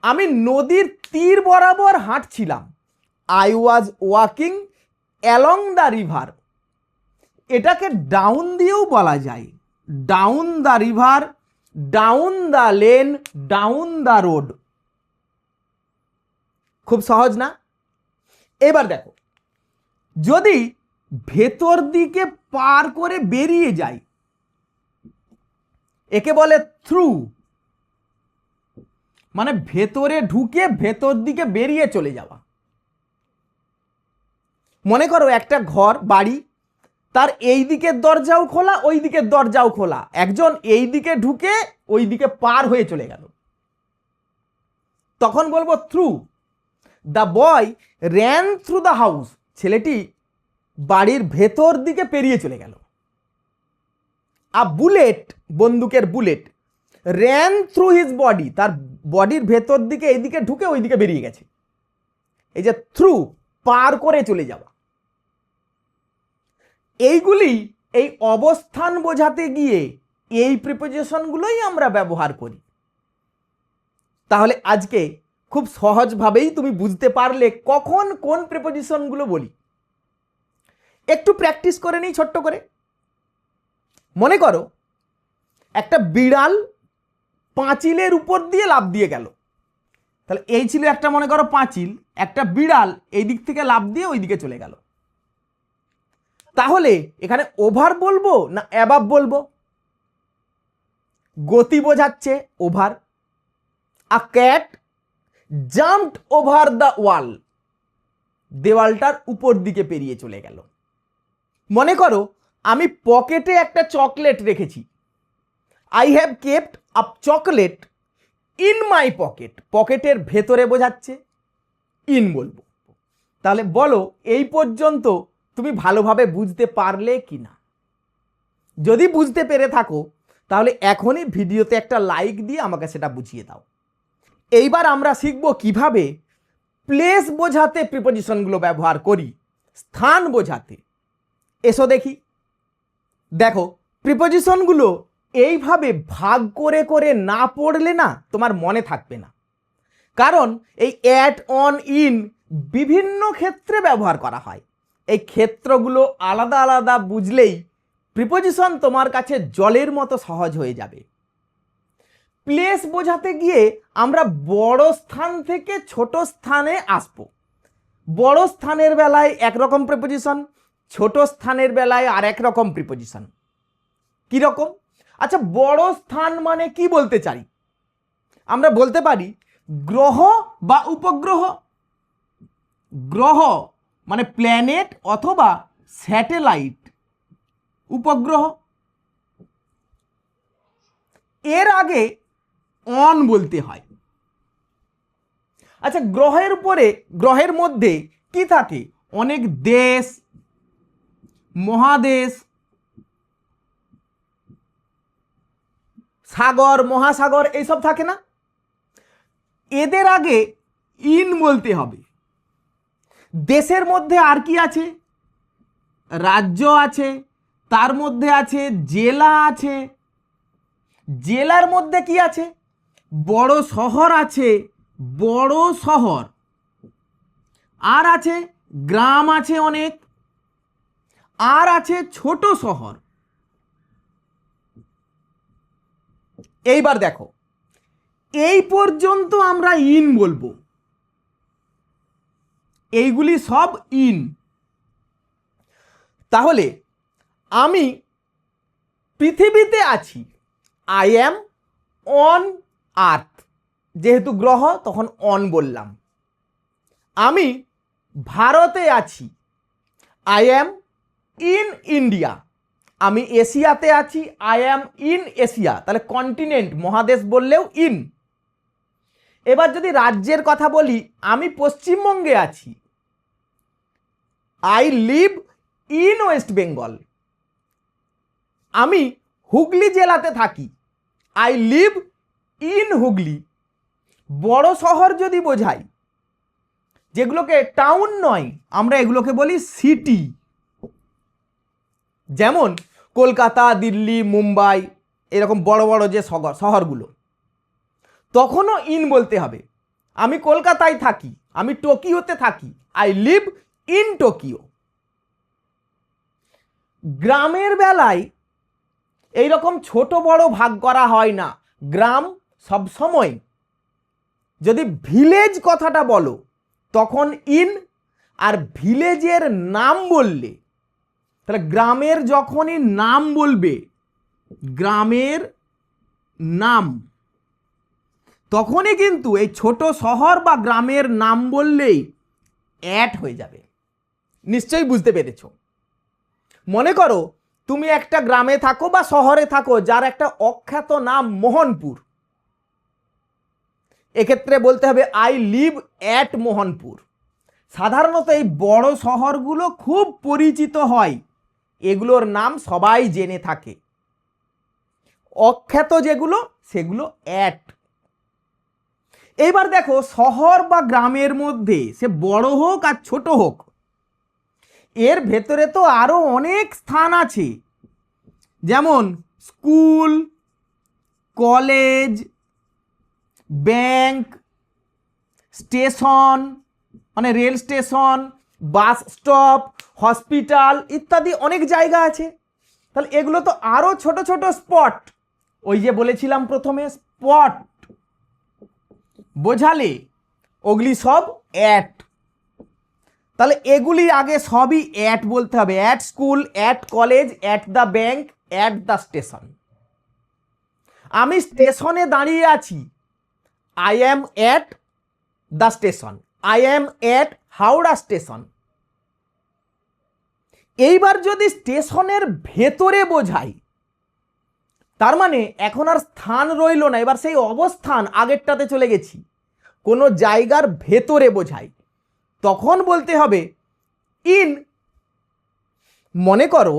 আমি নদীর তীর বরাবর হাঁটছিলাম। I was walking along the river. এটাকে ডাউন দিয়েও বলা যায়, down the river, down the lane, down the road. খুব সহজ না? এবার দেখো, যদি ভেতর দিকে পার করে বেরিয়ে যায়, একে বলে থ্রু। মানে ভেতরে ঢুকে ভেতর দিকে বেরিয়ে চলে যাওয়া। মনে করো একটা ঘর, বাড়ি, তার এই দিকের দরজাও খোলা, ওই দিকের দরজাও খোলা, একজন এই দিকে ঢুকে ওই দিকে পার হয়ে চলে গেল, তখন বলবো through. The boy ran through the house. ছেলেটি বাড়ির ভেতর দিকে পেরিয়ে চলে গেল। আ বুলেট, বন্দুকের bullet, ran through his body. তার বডির ভেতর দিকে এইদিকে ঢুকে ওই দিকে বেরিয়ে গেছে। এই যে থ্রু, পার করে চলে যাওয়া। এইগুলি এই অবস্থান বোঝাতে গিয়ে এই প্রিপোজিশনগুলোই আমরা ব্যবহার করি। তাহলে আজকে খুব সহজভাবেই তুমি বুঝতে পারলে কখন কোন প্রিপোজিশনগুলো বলি। একটু প্র্যাকটিস করে নিই ছোট্ট করে। মনে করো একটা বিড়াল পাঁচিলের উপর দিয়ে লাফ দিয়ে গেল। তাহলে এই ছিল একটা, মনে করো পাঁচিল, একটা বিড়াল এই দিক থেকে লাফ দিয়ে ওই দিকে চলে গেল। তাহলে এখানে ওভার বলবো না অ্যাবাভ বলবো? গতি বোঝাচ্ছে over. A cat jumped over the wall. দেওয়ালটার উপর দিকে পেরিয়ে চলে গেল। মনে করো আমি পকেটে একটা চকলেট রেখেছি। I have kept a chocolate in my pocket. পকেটের ভেতরে বোঝাচ্ছে, ইন বলবো। তাহলে বলো এই পর্যন্ত তুমি ভালোভাবে বুঝতে পারলে কি না? যদি বুঝতে পেরে থাকো তাহলে এখনই ভিডিওতে একটা লাইক দিয়ে আমাকে সেটা বুঝিয়ে দাও। এইবার আমরা শিখব কিভাবে প্লেস বোঝাতে প্রিপোজিশনগুলো ব্যবহার করি, স্থান বোঝাতে। এসো দেখি। দেখো, প্রিপোজিশনগুলো এইভাবে ভাগ করে করে না পড়লে না তোমার মনে থাকবে না। কারণ এই অ্যাট, অন, ইন বিভিন্ন ক্ষেত্রে ব্যবহার করা হয়। এই ক্ষেত্রগুলো আলাদা আলাদা বুঝলেই প্রিপোজিশন তোমার কাছে জলের মতো সহজ হয়ে যাবে। প্লেস বোঝাতে গিয়ে আমরা বড় স্থান থেকে ছোট স্থানে আসব। বড় স্থানের বেলায় একরকম প্রিপোজিশন, ছোট স্থানের বেলায় আর এক রকম প্রিপোজিশন। কীরকম? আচ্ছা, বড় স্থান মানে কি বলতে চাই? আমরা বলতে পারি গ্রহ বা উপগ্রহ। গ্রহ মানে প্ল্যানেট অথবা স্যাটেলাইট, উপগ্রহ। এর আগে অন বলতে হয়। আচ্ছা, গ্রহের উপরে, গ্রহের মধ্যে কি থাকে? অনেক দেশ, মহাদেশ, সাগর, মহাসাগর এইসব থাকে না? এদের আগে ইন বলতে হবে। দেশের মধ্যে আর কি আছে? রাজ্য আছে, তার মধ্যে আছে জেলা আছে। জেলার মধ্যে কি আছে? বড় শহর আছে, বড় শহর। আর আছে গ্রাম আছে অনেক, আর আছে ছোট শহর। এইবার দেখো, এই পর্যন্ত আমরা ইন বলবো, এইগুলি সব ইন। তাহলে আমি পৃথিবীতে আছি, আই অ্যাম অন আর্থ। যেহেতু গ্রহ তখন অন বললাম। আমি ভারতে আছি, আই অ্যাম ইন ইন্ডিয়া। আমি এশিয়াতে আছি, আই অ্যাম ইন এশিয়া। তাহলে কন্টিনেন্ট, মহাদেশ বললেও ইন। এবার যদি রাজ্যের কথা বলি, আমি পশ্চিমবঙ্গে আছি, I live in West Bengal. আমি হুগলি জেলাতে থাকি, আই লিভ ইন হুগলি। বড় শহর যদি বোঝাই, যেগুলোকে টাউন নয়, আমরা এগুলোকে বলি সিটি। যেমন কলকাতা, দিল্লি, মুম্বাই, এরকম বড় বড় যে শহরগুলো, তখনও ইন বলতে হবে। আমি কলকাতায় থাকি, আমি টোকিওতে থাকি, আই লিভ ইন টোকিও। গ্রামের বেলায় এইরকম ছোট বড় ভাগ করা হয় না। গ্রাম সবসময়, যদি ভিলেজ কথাটা বলো তখন ইন, আর ভিলেজের নাম বললে, তাহলে গ্রামের যখনই নাম বলবে, গ্রামের নাম, তখনই কিন্তু এই ছোট শহর বা গ্রামের নাম বললেই অ্যাট হয়ে যাবে। নিশ্চয়ই বুঝতে পেরেছ। মনে করো তুমি একটা গ্রামে থাকো বা শহরে থাকো যার একটা অখ্যাত নাম মোহনপুর। এক্ষেত্রে বলতে হবে আই লিভ অ্যাট মোহনপুর। সাধারণত এই বড় শহরগুলো খুব পরিচিত হয়, এগুলোর নাম সবাই জেনে থাকে। অখ্যাত যেগুলো, সেগুলো অ্যাট। এইবার দেখো, শহর বা গ্রামের মধ্যে সে বড় হোক আর ছোট হোক, এর ভেতরে তো আরো অনেক স্থান আছে। যেমন স্কুল, কলেজ, ব্যাংক, স্টেশন মানে rail station, bus stop, hospital ইত্যাদি অনেক জায়গা আছে। তাহলে এগুলো তো আরো ছোট ছোট স্পট। ওই যে বলেছিলাম প্রথমে, স্পট বোঝালে ওগুলি সব অ্যাট। তাহলে এগুলি আগে সবই অ্যাট বলতে হবে। At school, at college, at the bank, at the station. আমি স্টেশনে দাঁড়িয়ে আছি, I am at the station, I am at Howrah station. এইবার যদি স্টেশনের ভেতরে বোঝাই, তার মানে এখন আর স্থান রইল না, এবার সেই অবস্থান আগেরটাতে চলে গেছি। কোনো জায়গার ভেতরে বোঝাই, তখন বলতে হবে ইন। মনে করো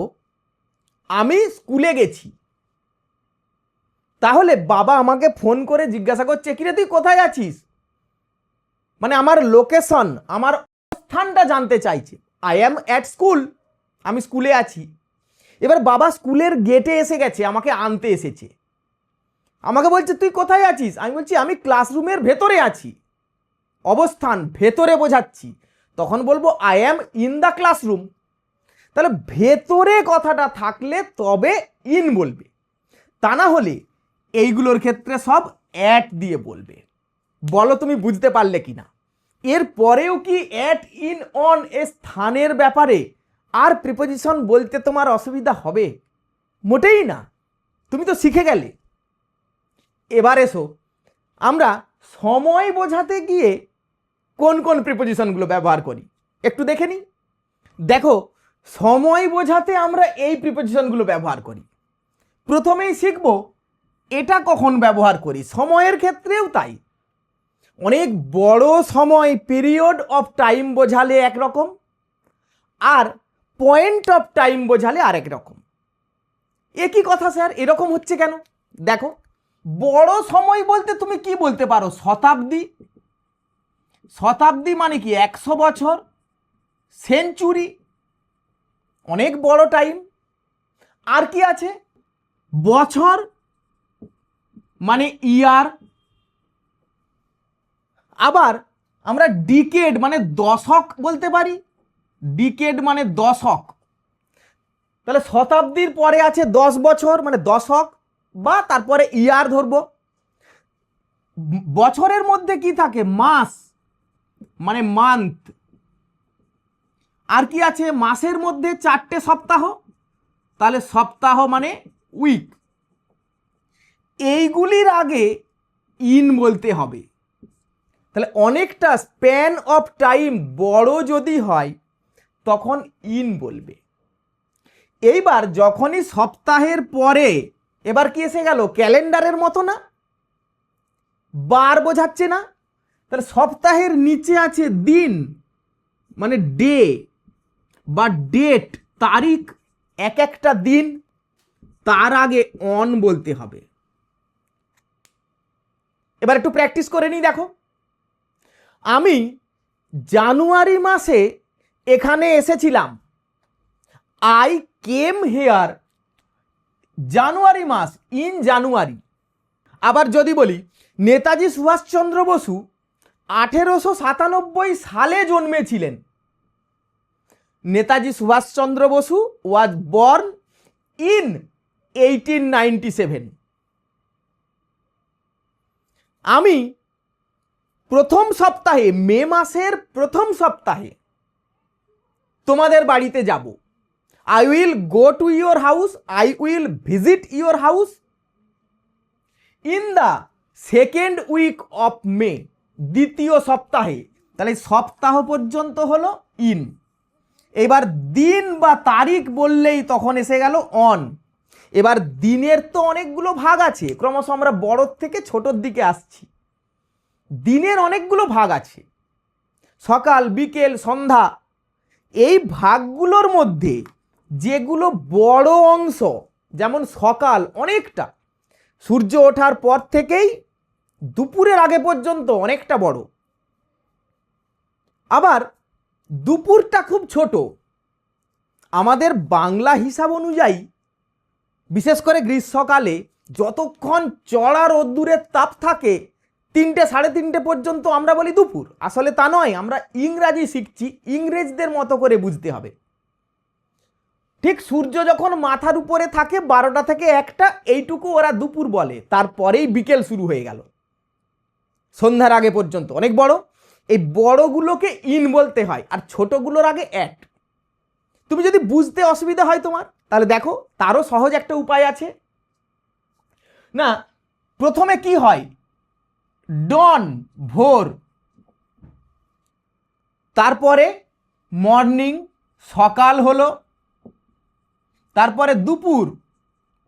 আমি স্কুলে গেছি, তাহলে বাবা আমাকে ফোন করে জিজ্ঞাসা করছে কিরে তুই কোথায় আছিস, মানে আমার লোকেশন, আমার অবস্থানটা জানতে চাইছে। আই অ্যাম অ্যাট স্কুল, আমি স্কুলে আছি। এবার বাবা স্কুলের গেটে এসে গেছে, আমাকে আনতে এসেছে, আমাকে বলছে তুই কোথায় আছিস, আমি বলছি আমি ক্লাসরুমের ভেতরে আছি, অবস্থান ভেতরে বোঝাচ্ছি, তখন বলবো I am in the classroom. তাহলে ভেতরে কথাটা থাকলে তবে ইন বলবে, তা না হলে এইগুলোর ক্ষেত্রে সব অ্যাট দিয়ে বলবে। বলো তুমি বুঝতে পারলে কিনা? এর পরেও কি অ্যাট, ইন, অন এ স্থানের ব্যাপারে আর প্রিপোজিশন বলতে তোমার অসুবিধা হবে? মোটেই না, তুমি তো শিখে গেলে। এবার এসো আমরা সময় বোঝাতে গিয়ে কোন কোন প্রিপোজিশনগুলো ব্যবহার করি একটু দেখে নিই। দেখো, সময় বোঝাতে আমরা এই প্রিপোজিশনগুলো ব্যবহার করি। প্রথমেই শিখব এটা কখন ব্যবহার করি। সময়ের ক্ষেত্রেও তাই, অনেক বড় সময়, পিরিয়ড অফ টাইম বোঝালে একরকম, আর পয়েন্ট অফ টাইম বোঝালে আরেক রকম। একই কথা স্যার, এরকম হচ্ছে কেন? দেখো, বড় সময় বলতে তুমি কি বলতে পারো? শতাব্দী। শতাব্দী মানে কি 100 বছর। সেঞ্চুরি, অনেক বড় টাইম। আর কি আছে? বছর মানে ইয়ার। আবার আমরা ডিকেড মানে দশক বলতে পারি, ডিকেড মানে দশক। তাহলে শতাব্দীর পরে আছে 10 বছর মানে দশক, বা তারপরে ইয়ার ধরবো। বছরের মধ্যে কি থাকে? মাস মানে মান্থ। আর কি আছে? মাসের মধ্যে 4টে সপ্তাহ, তাহলে সপ্তাহ মানে উইক। এইগুলির আগে ইন বলতে হবে। তাহলে অনেকটা স্প্যান অফ টাইম বড় যদি হয় তখন ইন বলবে। এইবার যখনই সপ্তাহের পরে, এবার কি এসে গেল? ক্যালেন্ডারের মতো না, বার বোঝাচ্ছে না? তাহলে সপ্তাহের নিচে আছে দিন মানে ডে বা ডেট, তারিখ, এক একটা দিন, তার আগে অন বলতে হবে। এবার একটু প্র্যাকটিস করে নিই। দেখো, আমি জানুয়ারি মাসে এখানে এসেছিলাম, আই কেম হেয়ার জানুয়ারি মাস, ইন জানুয়ারি। আবার যদি বলি নেতাজি সুভাষচন্দ্র বসু 1897 সালে জন্মেছিলেন, Netaji Subhash Chandra Bose was born in 1897। আমি প্রথম সপ্তাহে, মে মাসের প্রথম সপ্তাহে তোমাদের বাড়িতে যাব, I will go to your house, I will visit your house in the second week of May, দ্বিতীয় সপ্তাহে। তাহলে সপ্তাহ পর্যন্ত হলো ইন। এবার দিন বা তারিখ বললেই তখন এসে গেল অন। এবার দিনের তো অনেকগুলো ভাগ আছে, ক্রমশ আমরা বড়র থেকে ছোটর দিকে আসছি। দিনের অনেকগুলো ভাগ আছে, সকাল, বিকেল, সন্ধ্যা। এই ভাগগুলোর মধ্যে যেগুলো বড় অংশ, যেমন সকাল অনেকটা, সূর্য ওঠার পর থেকেই দুপুরের আগে পর্যন্ত অনেকটা বড়। আবার দুপুরটা খুব ছোট। আমাদের বাংলা হিসাব অনুযায়ী বিশেষ করে গ্রীষ্মকালে যতক্ষণ চড়া রোদ্দুরের তাপ থাকে 3টে, 3:30 পর্যন্ত আমরা বলি দুপুর। আসলে তা নয়, আমরা ইংরাজি শিখছি, ইংরেজদের মতো করে বুঝতে হবে। ঠিক সূর্য যখন মাথার উপরে থাকে 12টা থেকে 1টা, এইটুকু ওরা দুপুর বলে। তারপরেই বিকেল শুরু হয়ে গেল, সন্ধ্যার আগে পর্যন্ত অনেক বড়। এই বড়গুলোকে ইন বলতে হয়, আর ছোটগুলোর আগে অ্যাট। তুমি যদি বুঝতে অসুবিধা হয় তোমার, তাহলে দেখো তারও সহজ একটা উপায় আছে। না, প্রথমে কি হয়? ডন, ভোর, তারপরে মর্নিং, সকাল হলো, তারপরে দুপুর,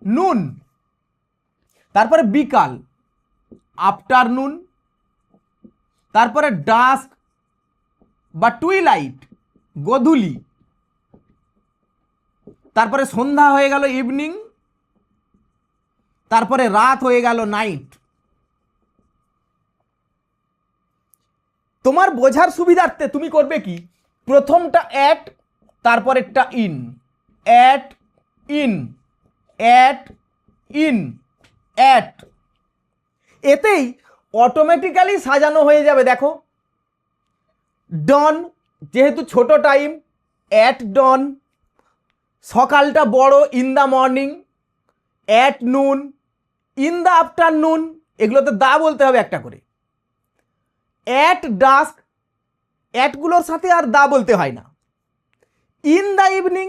নুন, তারপরে বিকাল, আফটারনুন, তারপরে ডাস্ক, বা টুইলাইট, গোধূলি, তারপরে সন্ধ্যা হয়ে গেল ইভিনিং, তারপরে রাত হয়ে গেল নাইট। তোমার বোঝার সুবিধার্থে তুমি করবে কি, প্রথমটা অ্যাট, তারপরেরটা in, at in, at in, at, এতেই অটোমেটিক্যালি সাজানো হয়ে যাবে। দেখো, ডন যেহেতু ছোট টাইম, অ্যাট ডন, সকালটা বড় in the morning, at noon, in the afternoon, এগুলোতে দা বলতে হবে একটা করে। অ্যাট ডাস্ক, অ্যাটগুলোর সাথে আর দা বলতে হয় না। ইন দ্য ইভিনিং,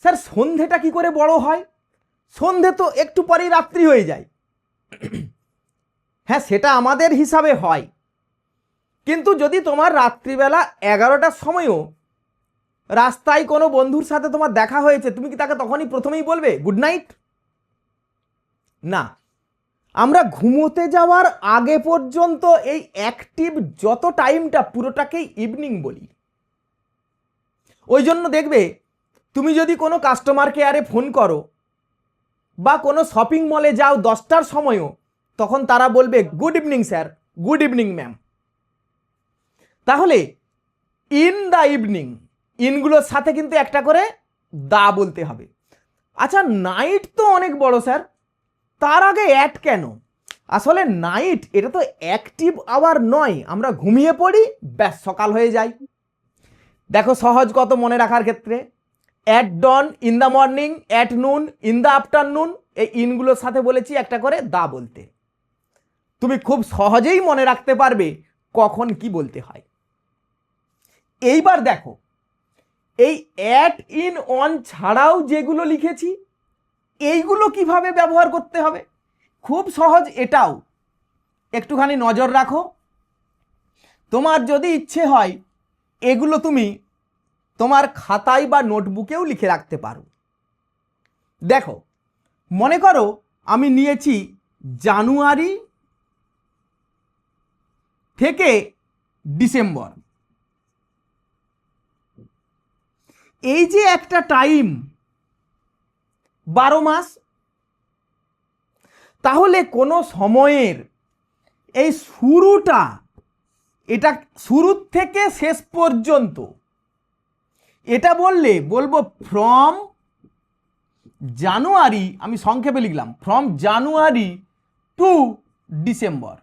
স্যার সন্ধেটা কি করে বড় হয়? সন্ধে তো একটু পরেই রাত্রি হয়ে যায়। হ্যাঁ, সেটা আমাদের হিসাবে হয়, কিন্তু যদি তোমার রাত্রিবেলা 11টার সময়ও রাস্তায় কোনো বন্ধুর সাথে তোমার দেখা হয়েছে, তুমি কি তাকে তখনই প্রথমেই বলবে গুড নাইট? না, আমরা ঘুমোতে যাওয়ার আগে পর্যন্ত এই অ্যাক্টিভ যত টাইমটা পুরোটাকেই ইভিনিং বলি। ওই জন্য দেখবে তুমি যদি কোনো কাস্টমার কেয়ারে ফোন করো বা কোনো শপিং মলে যাও 10টার সময়ও, তখন তারা বলবে good evening sir, good evening ma'am. তাহলে ইন দ্য ইভিনিং, ইনগুলোর সাথে কিন্তু একটা করে দা বলতে হবে। আচ্ছা, নাইট তো অনেক বড় স্যার, তার আগে অ্যাট কেন? আসলে নাইট এটা তো অ্যাক্টিভ আওয়ার নয়, আমরা ঘুমিয়ে পড়ি, ব্যাস সকাল হয়ে যায়। দেখো সহজ কত মনে রাখার ক্ষেত্রে, at dawn, in the morning, at noon, in the afternoon, এই ইনগুলোর সাথে বলেছি একটা করে দা বলতে। তুমি খুব সহজেই মনে রাখতে পারবে কখন কি বলতে হয়। এইবার দেখো, এই অ্যাট ইন অন ছাড়াও যেগুলো লিখেছি, এইগুলো কিভাবে ব্যবহার করতে হবে? খুব সহজ এটাও, একটুখানি নজর রাখো। তোমার যদি ইচ্ছে হয় এগুলো তুমি তোমার খাতায় বা নোটবুকেও লিখে রাখতে পারো। দেখো, মনে করো আমি নিয়েছি জানুয়ারি থেকে ডিসেম্বর, এই যে একটা টাইম 12 মাস, তাহলে কোনো সময়ের এই শুরুটা, এটা শুরুর থেকে শেষ পর্যন্ত, এটা বলবো ফ্রম জানুয়ারি, আমি সংক্ষেপে লিখলাম ফ্রম জানুয়ারি টু ডিসেম্বর।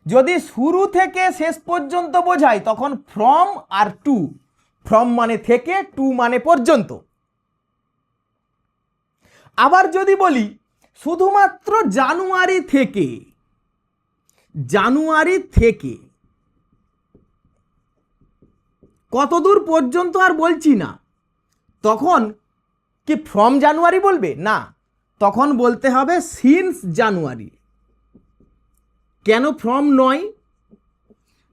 যদি শুরু থেকে শেষ পর্যন্ত বোঝায় তখন ফ্রম আর টু, ফ্রম মানে থেকে, টু মানে পর্যন্ত। আবার যদি বলি শুধুমাত্র জানুয়ারি থেকে, জানুয়ারি থেকে কতদূর পর্যন্ত আর বলছি না, তখন কি ফ্রম জানুয়ারি বলবে? না, তখন বলতে হবে সিন্স জানুয়ারি। কেন ফ্রম নয়?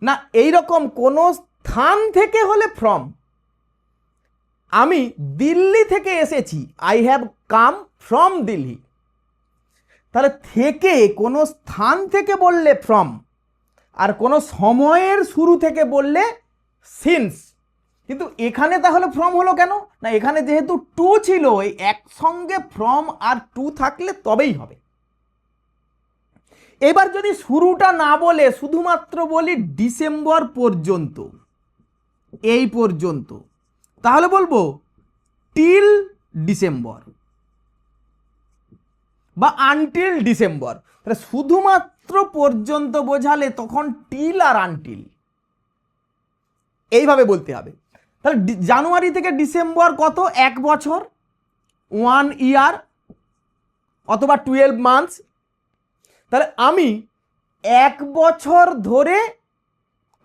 না, এইরকম কোনো স্থান থেকে হলে ফ্রম। আমি দিল্লি থেকে এসেছি, I have come from Delhi, তাহলে থেকে কোনো স্থান থেকে বললে ফ্রম, আর কোনো সময়ের শুরু থেকে বললে সিন্স। কিন্তু এখানে তাহলে ফ্রম হলো কেন? না, এখানে যেহেতু টু ছিল, এই একসঙ্গে ফ্রম আর টু থাকলে তবেই হবে। এবার যদি শুরুটা না বলে শুধুমাত্র বলি ডিসেম্বর পর্যন্ত, এই পর্যন্ত, তাহলে বলবো টিল ডিসেম্বর বা আনটিল ডিসেম্বর। তাহলে শুধুমাত্র পর্যন্ত বোঝালে তখন টিল আর আনটিল এইভাবে বলতে হবে। তাহলে জানুয়ারি থেকে ডিসেম্বর কত? 1 বছর, 1 ইয়ার, অথবা 12 মান্থস। তাহলে আমি 1 বছর ধরে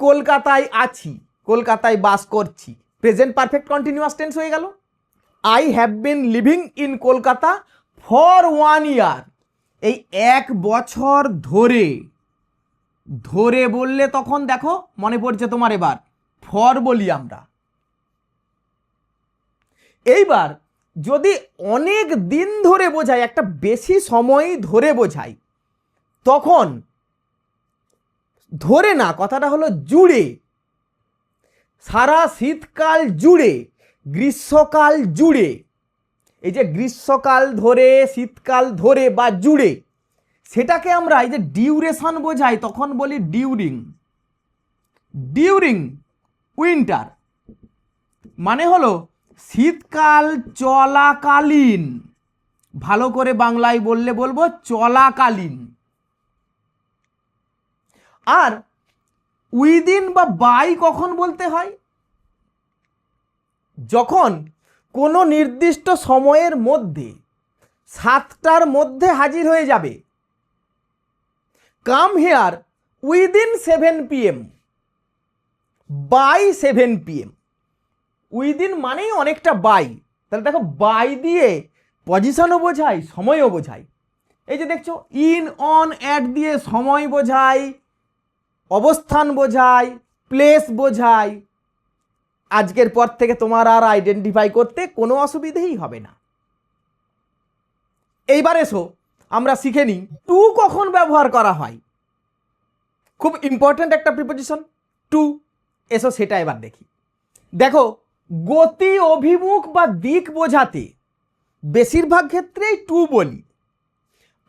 কলকাতায় আছি, কলকাতায় বাস করছি, প্রেজেন্ট পারফেক্ট কন্টিনিউয়াস টেন্স হয়ে গেল। I have been living in Kolkata for 1 ইয়ার, এই 1 বছর ধরে, ধরে বললে তখন দেখো মনে পড়ছে তোমার, এবার ফর বলি আমরা। এইবার যদি অনেক দিন ধরে বোঝায়, একটা বেশি সময় ধরে বোঝায়, তখন ধরে না, কথাটা হলো জুড়ে, সারা শীতকাল জুড়ে, গ্রীষ্মকাল জুড়ে। এই যে গ্রীষ্মকাল ধরে, শীতকাল ধরে বা জুড়ে, সেটাকে আমরা এই যে ডিউরেশন বোঝাই তখন বলি ডিউরিং। ডিউরিং উইন্টার মানে হলো শীতকাল চলাকালীন, ভালো করে বাংলায় বললে বলবো চলাকালীন। আর উইদিন বা বাই কখন বলতে হয়? যখন কোনো নির্দিষ্ট সময়ের মধ্যে, 7টার মধ্যে হাজির হয়ে যাবে। Come here within 7 PM, by 7 PM। Within মানেই অনেকটা বাই, তাহলে দেখো বাই দিয়ে পজিশনও বোঝায়, সময়ও বোঝায়। এই যে দেখছো ইন, অন, অ্যাট দিয়ে সময় বোঝায়, অবস্থান বোঝায়, প্লেস বোঝায়। আজকের পর থেকে তোমার আর আইডেন্টিফাই করতে কোনো অসুবিধেই হবে না। এইবার এসো আমরা শিখে নিই টু কখন ব্যবহার করা হয়। খুব ইম্পর্ট্যান্ট একটা প্রিপোজিশন টু। এসো সেটা এবার দেখি। দেখো, গতি, অভিমুখ বা দিক বোঝাতে বেশিরভাগ ক্ষেত্রেই টু বলি।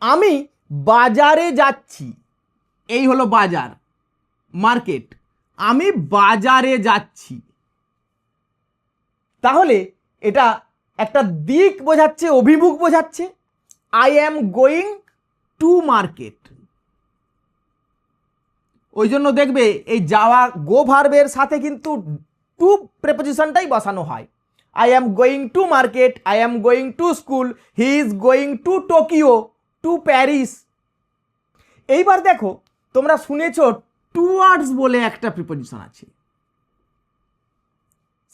আমি বাজারে যাচ্ছি, এই হলো বাজার, মার্কেট। আমি বাজারে যাচ্ছি, তাহলে এটা একটা দিক বোঝাচ্ছে, অভিমুখ বোঝাচ্ছে। I am going to market. ওই জন্য দেখবে এই যাওয়া গো ভার্বের সাথে কিন্তু টু প্রেপোজিশনটাই বসানো হয়। I am going to market, I am going to school, he is going to Tokyo, to Paris. এইবার দেখো, তোমরা শুনেছ টুয়ার্ডস বলে একটা প্রিপোজিশন আছে।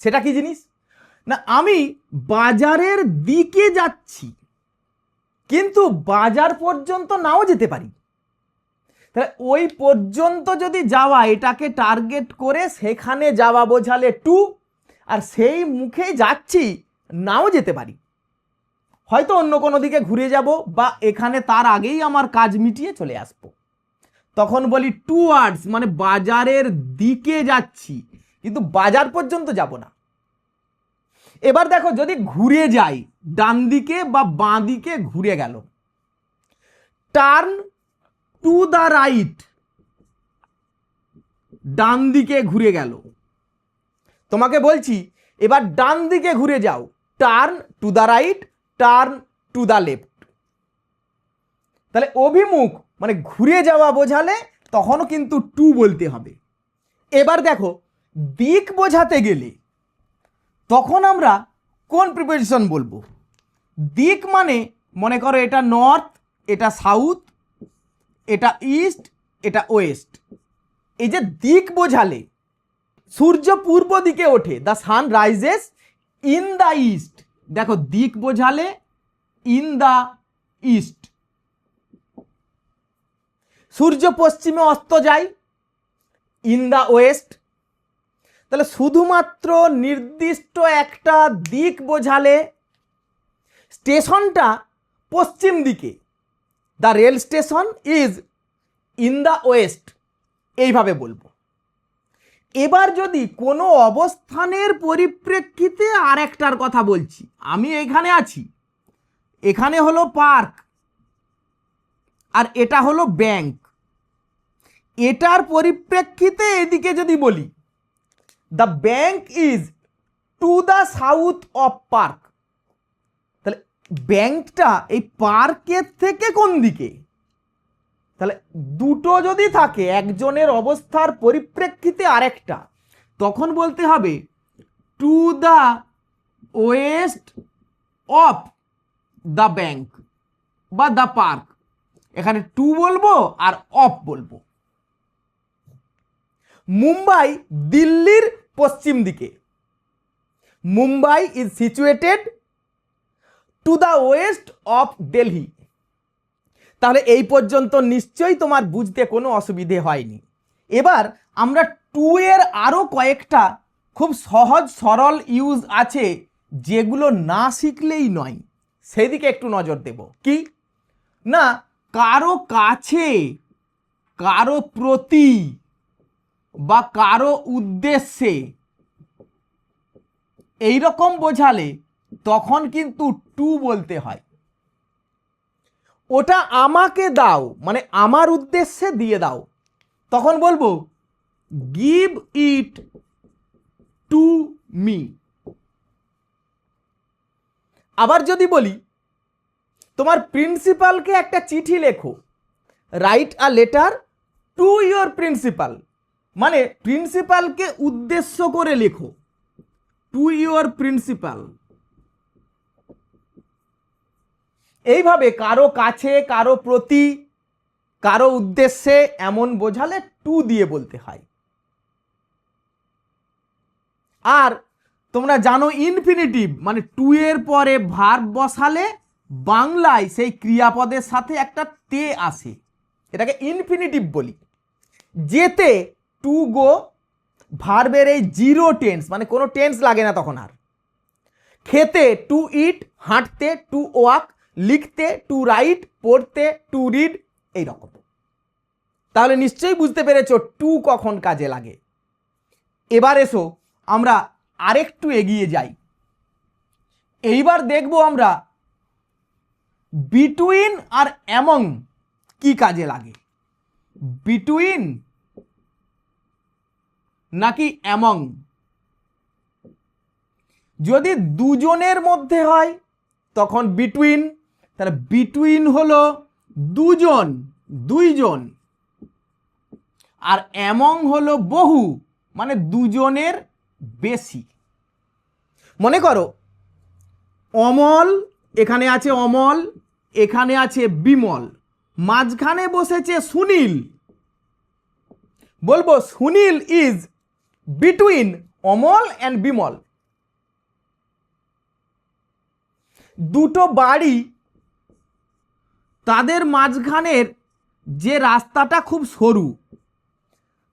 সেটা কি জিনিস না, আমি বাজারের দিকে যাচ্ছি, কিন্তু বাজার পর্যন্ত নাও যেতে পারি। তাহলে ওই পর্যন্ত যদি যাওয়া, এটাকে টার্গেট করে সেখানে যাওয়া বোঝালে টু, আর সেই মুখে যাচ্ছি নাও যেতে পারি, হয়তো অন্য কোনো দিকে ঘুরে যাব, বা এখানে তার আগেই আমার কাজ মিটিয়ে চলে আসবো, তখন বলি টুয়ার্ডস, মানে বাজারের দিকে যাচ্ছি কিন্তু বাজার পর্যন্ত যাব না। এবার দেখো, যদি ঘুরে যাই, ডান দিকে বা বাঁ দিকে ঘুরে গেল, টার্ন টু দ্য রাইট, ডান দিকে ঘুরে গেল। তোমাকে বলছি এবার ডান দিকে ঘুরে যাও, turn to the right, turn to the left. তাহলে অভিমুখ মানে ঘুরে যাওয়া বোঝালে তখনও কিন্তু টু বলতে হবে। এবার দেখো, দিক বোঝাতে গেলে তখন আমরা কোন প্রিপোজিশন বলবো? দিক মানে মনে করো এটা নর্থ, এটা সাউথ, এটা ইস্ট, এটা ওয়েস্ট। এই যে দিক বোঝালে, সূর্য পূর্ব দিকে ওঠে, the sun rises in the east. দেখো, দিক বোঝালে ইন দ্য ইস্ট। সূর্য পশ্চিমে অস্ত যায়, ইন দ্য ওয়েস্ট। তাহলে শুধুমাত্র নির্দিষ্ট একটা দিক বোঝালে, স্টেশনটা পশ্চিম দিকে, the rail station is in the West, এইভাবে বলবো। এবার যদি কোনো অবস্থানের পরিপ্রেক্ষিতে আর একটার কথা বলছি, আমি এখানে আছি, এখানে হলো পার্ক আর এটা হলো ব্যাংক, এটার পরিপ্রেক্ষিতে এদিকে যদি বলি the bank is to the south of park, তাহলে ব্যাংকটা এই পার্কের থেকে কোন দিকে? তাহলে দুটো যদি থাকে, একজনের অবস্থার পরিপ্রেক্ষিতে আরেকটা, তখন বলতে হবে to the West of the bank বা দ্য পার্ক। এখানে টু বলবো আর অফ বলবো। মুম্বাই দিল্লির পশ্চিম দিকে, Mumbai is situated to the West of Delhi. তাহলে এই পর্যন্ত নিশ্চয়ই তোমার বুঝতে কোনো অসুবিধে হয়নি। এবার আমরা টু এর আরও কয়েকটা খুব সহজ সরল ইউজ আছে, যেগুলো না শিখলেই নয়, সেদিকে একটু নজর দেব। কি না, কারো কাছে, কারো প্রতি, বা কারো উদ্দেশ্যে এইরকম বোঝালে তখন কিন্তু টু বলতে হয়। ওটা আমাকে দাও মানে আমার উদ্দেশ্যে দিয়ে দাও, তখন বলবো গিভ ইট টু মি। আবার যদি বলি তোমার প্রিন্সিপালকে একটা চিঠি লেখো, write a letter to your principal, মানে প্রিন্সিপালকে উদ্দেশ্য করে লেখো, টু ইয়োর প্রিন্সিপাল। এইভাবে কারো কাছে, কারো প্রতি, কারো উদ্দেশ্যে এমন বোঝালে টু দিয়ে বলতে হয়। আর তোমরা জানো ইনফিনিটিভ মানে টু এর পরে ভার্ব বসালে বাংলায় সেই ক্রিয়াপদের সাথে একটা তে আসে, এটাকে ইনফিনিটিভ বলি। যেতে টু গো, ভার্বের এই জিরো টেন্স মানে কোনো টেন্স লাগে না তখন আর। খেতে টু ইট, হাঁটতে টু ওয়াক, লিখতে টু রাইট, পড়তে টু রিড, এইরকম। তাহলে নিশ্চয়ই বুঝতে পেরেছো টু কখন কাজে লাগে। এবার এসো আমরা আরেকটু এগিয়ে যাই। এইবার দেখব আমরা বিটুইন আর অ্যামং কি কাজে লাগে। বিটুইন নাকি অ্যামং? যদি দুজনের মধ্যে হয় তখন বিটুইন, তাহলে বিটুইন হলো দুজন, দুইজন। আর অ্যামং হলো বহু মানে দুজনের বেশি। মনে করো অমল, এখানে আছে অমল, এখানে আছে বিমল, মাঝখানে বসেছে সুনীল, বলবো Sunil is between Amal and Bimal. দুটো বাড়ি, তাদের মাঝখানের যে রাস্তাটা খুব সরু,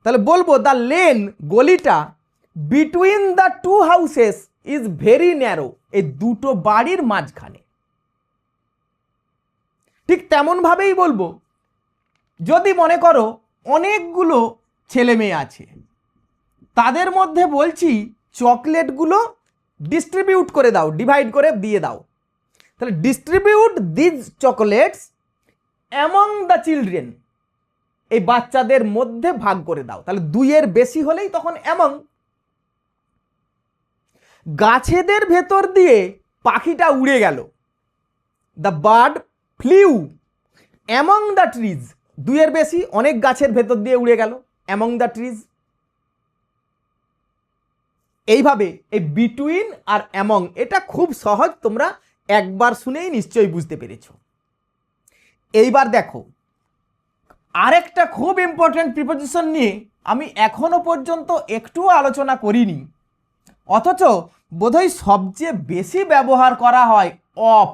তাহলে বলবো দ্য লেন, গলিটা between the two houses is very narrow, এই দুটো বাড়ির মাঝখানে। ঠিক তেমন ভাবেই বলবো যদি মনে করো অনেকগুলো ছেলে মেয়ে আছে, তাদের মধ্যে বলছি চকলেটগুলো ডিস্ট্রিবিউট করে দাও, ডিভাইড করে দিয়ে দাও, তাহলে distribute these chocolates among the children, এই বাচ্চাদের মধ্যে ভাগ করে দাও। তাহলে দুইয়ের বেশি হলেই তখন অ্যামং। গাছেদের ভেতর দিয়ে পাখিটা উড়ে গেল, the bird flew among the trees, দুইয়ের বেশি, অনেক গাছের ভেতর দিয়ে উড়ে গেল, অ্যামং দ্য ট্রিজ। এইভাবে এই বিটুইন আর অ্যামং এটা খুব সহজ, তোমরা একবার শুনেই নিশ্চয়ই বুঝতে পেরেছো। এইবার দেখো আরেকটা খুব ইম্পর্টেন্ট প্রিপোজিশন নিয়ে আমি এখনো পর্যন্ত একটুও আলোচনা করিনি, অথচ বোধহয় সবচেয়ে বেশি ব্যবহার করা হয় অফ।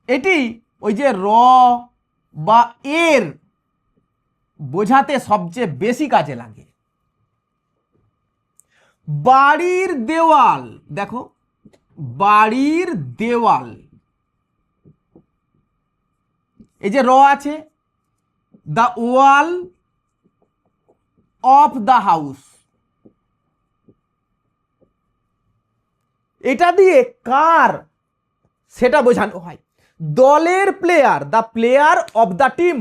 এটি ওই যে র বা এর বোঝাতে সবচেয়ে বেশি কাজে লাগে। বাড়ির দেওয়াল, দেখো বাড়ির দেওয়াল, এই যে র আছে, the wall of the house, এটা দিয়ে কার সেটা বোঝানো হয়। দলের player, the player of the team,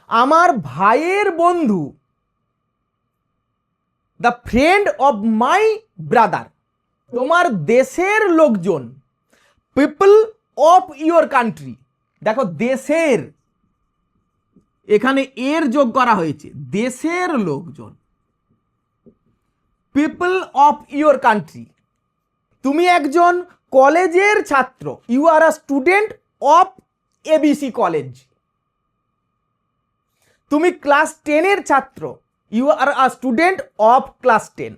আমার ভাইয়ের বন্ধু, the friend of my brother, তোমার দেশের লোকজন, পিপল অফ ইয়োর কান্ট্রি, দেখো দেশের এখানে এর যোগ করা হয়েছে, দেশের লোকজন, পিপল অফ ইয়োর কান্ট্রি। তুমি একজন কলেজের ছাত্র, you are a student of ABC college. তুমি ক্লাস 10-এর ছাত্র, you are a student of class 10।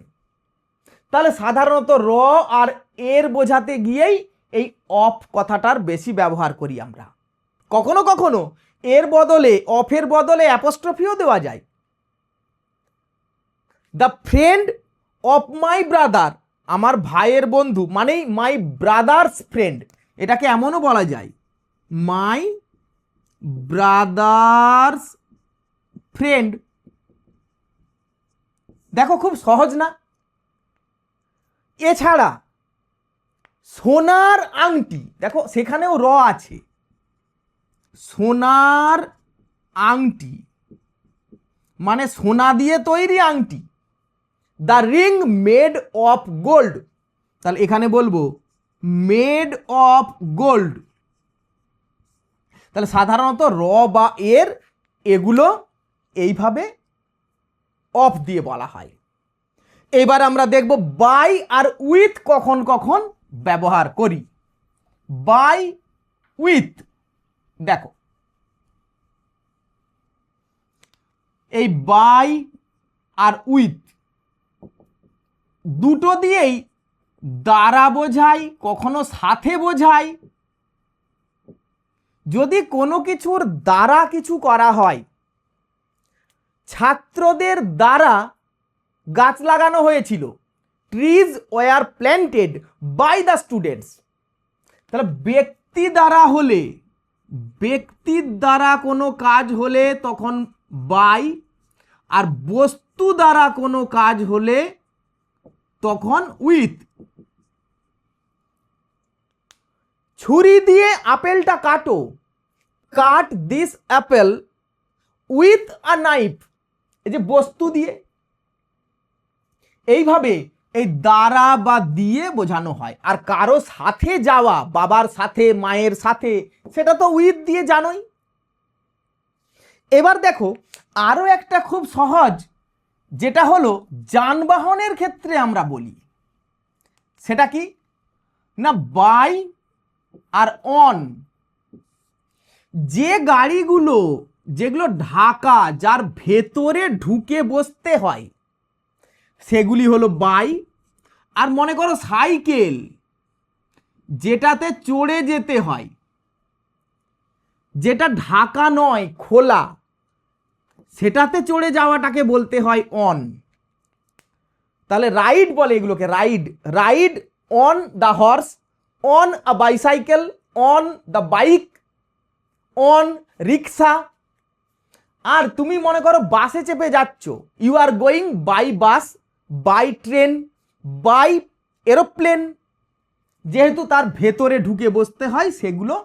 তাহলে সাধারণত র আর এর বোঝাতে গিয়েই এই অফ কথাটার বেশি ব্যবহার করি আমরা। কখনো কখনো এর বদলে, অফের বদলে অ্যাপোস্ট্রফিও দেওয়া যায়। The friend of my brother, আমার ভাইয়ের বন্ধু মানেই মাই ব্রাদার্স ফ্রেন্ড, এটাকে এমনও বলা যায় মাই ব্রাদার্স ফ্রেন্ড। দেখো খুব সহজ না? এছাড়া সোনার আংটি, দেখো সেখানেও র আছে, সোনার আংটি মানে সোনা দিয়ে তৈরি আংটি। The ring made of gold, তাহলে এখানে বলবো মেড অফ গোল্ড। তাহলে সাধারণত র বা এর এগুলো এইভাবে অফ দিয়ে বলা হয়। এবার আমরা দেখব বাই আর উইথ কখন কখন ব্যবহার করি। বাই উইথ, দেখো এই বাই আর উইথ দুটো দিয়েই দ্বারা বোঝায়, কখনো সাথে বোঝায়। যদি কোনো কিছুর দ্বারা কিছু করা হয়, ছাত্রদের দ্বারা গাছ লাগানো হয়েছিল, trees were planted by the students. তাহলে ব্যক্তি দ্বারা হলে, ব্যক্তির দ্বারা কোনো কাজ হলে তখন বাই, আর বস্তু দ্বারা কোনো কাজ হলে তখন উইথ। ছুরি দিয়ে আপেলটা কাটো, কাট this Apple with a knife, এই যে বস্তু দিয়ে। এইভাবে এই দ্বারা বা দিয়ে বোঝানো হয়। আর কারো সাথে যাওয়া, বাবার সাথে, মায়ের সাথে, সেটা তো উইথ দিয়ে জানোই। এবার দেখো আরো একটা খুব সহজ, যেটা হলো যানবাহনের ক্ষেত্রে আমরা বলি, সেটা কি না বাই আর অন। যে গাড়িগুলো যেগুলো ঢাকা, যার ভেতরে ঢুকে বসতে হয়, সেগুলি হলো বাই। আর মনে করো সাইকেল, যেটাতে চড়ে যেতে হয়, যেটা ঢাকা নয় খোলা, সেটাতে চড়ে যাওয়াটাকে বলতে হয় অন। তাহলে রাইড বলে এগুলোকে, ride, ride on the horse, on a bicycle, on the bike, on rickshaw. আর তুমি মনে করো বাসে চেপে যাচ্ছ, you are going by bus, by train, by aeroplane, যেহেতু তার ভেতরে ঢুকে বসতে হয় সেগুলো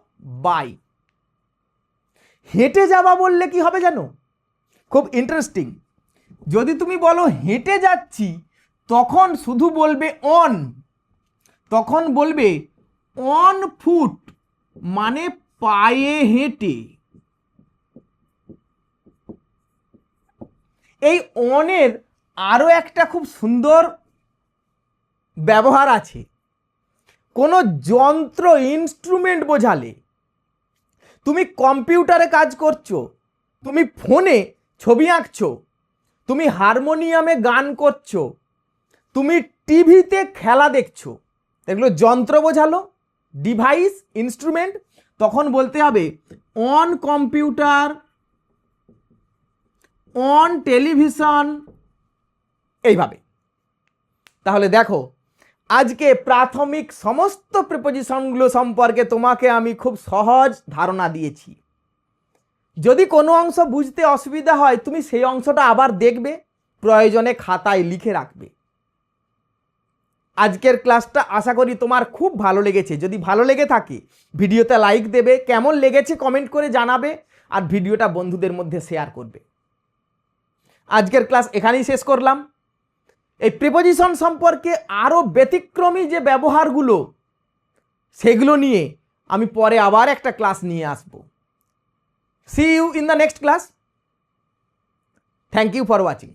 বাই। হেঁটে যাওয়া বললে কি হবে জানো? খুব ইন্টারেস্টিং। যদি তুমি বলো হেঁটে যাচ্ছি, তখন শুধু বলবে অন, তখন বলবে অন ফুট, মানে পায়ে হেঁটে। এই অনের আরো একটা খুব সুন্দর ব্যবহার আছে। কোনো যন্ত্র, ইনস্ট্রুমেন্ট বোঝালে, তুমি কম্পিউটারে কাজ করছো, তুমি ফোনে ছবি আঁকছো, তুমি হারমোনিয়ামে গান করছো, তুমি টিভিতে খেলা দেখছো, এগুলো যন্ত্র বোঝালো, ডিভাইস, ইনস্ট্রুমেন্ট। তখন বলতে হবে অন কম্পিউটার, অন টেলিভিশন, এইভাবে। তাহলে দেখো আজকে প্রাথমিক সমস্ত প্রিপোজিশনগুলো সম্পর্কে তোমাকে আমি খুব সহজ ধারণা দিয়েছি। যদি কোনো অংশ বুঝতে অসুবিধা হয়, তুমি সেই অংশটা আবার দেখবে, প্রয়োজনে খাতায় লিখে রাখবে। আজকের ক্লাসটা আশা করি তোমার খুব ভালো লেগেছে। যদি ভালো লেগে থাকে ভিডিওতে লাইক দেবে, কেমন লেগেছে কমেন্ট করে জানাবে, আর ভিডিওটা বন্ধুদের মধ্যে শেয়ার করবে। আজকের ক্লাস এখানেই শেষ করলাম। এই প্রিপোজিশন সম্পর্কে আরও ব্যতিক্রমী যে ব্যবহারগুলো, সেগুলো নিয়ে আমি পরে আবার একটা ক্লাস নিয়ে আসব। See you in the next class. Thank you for watching.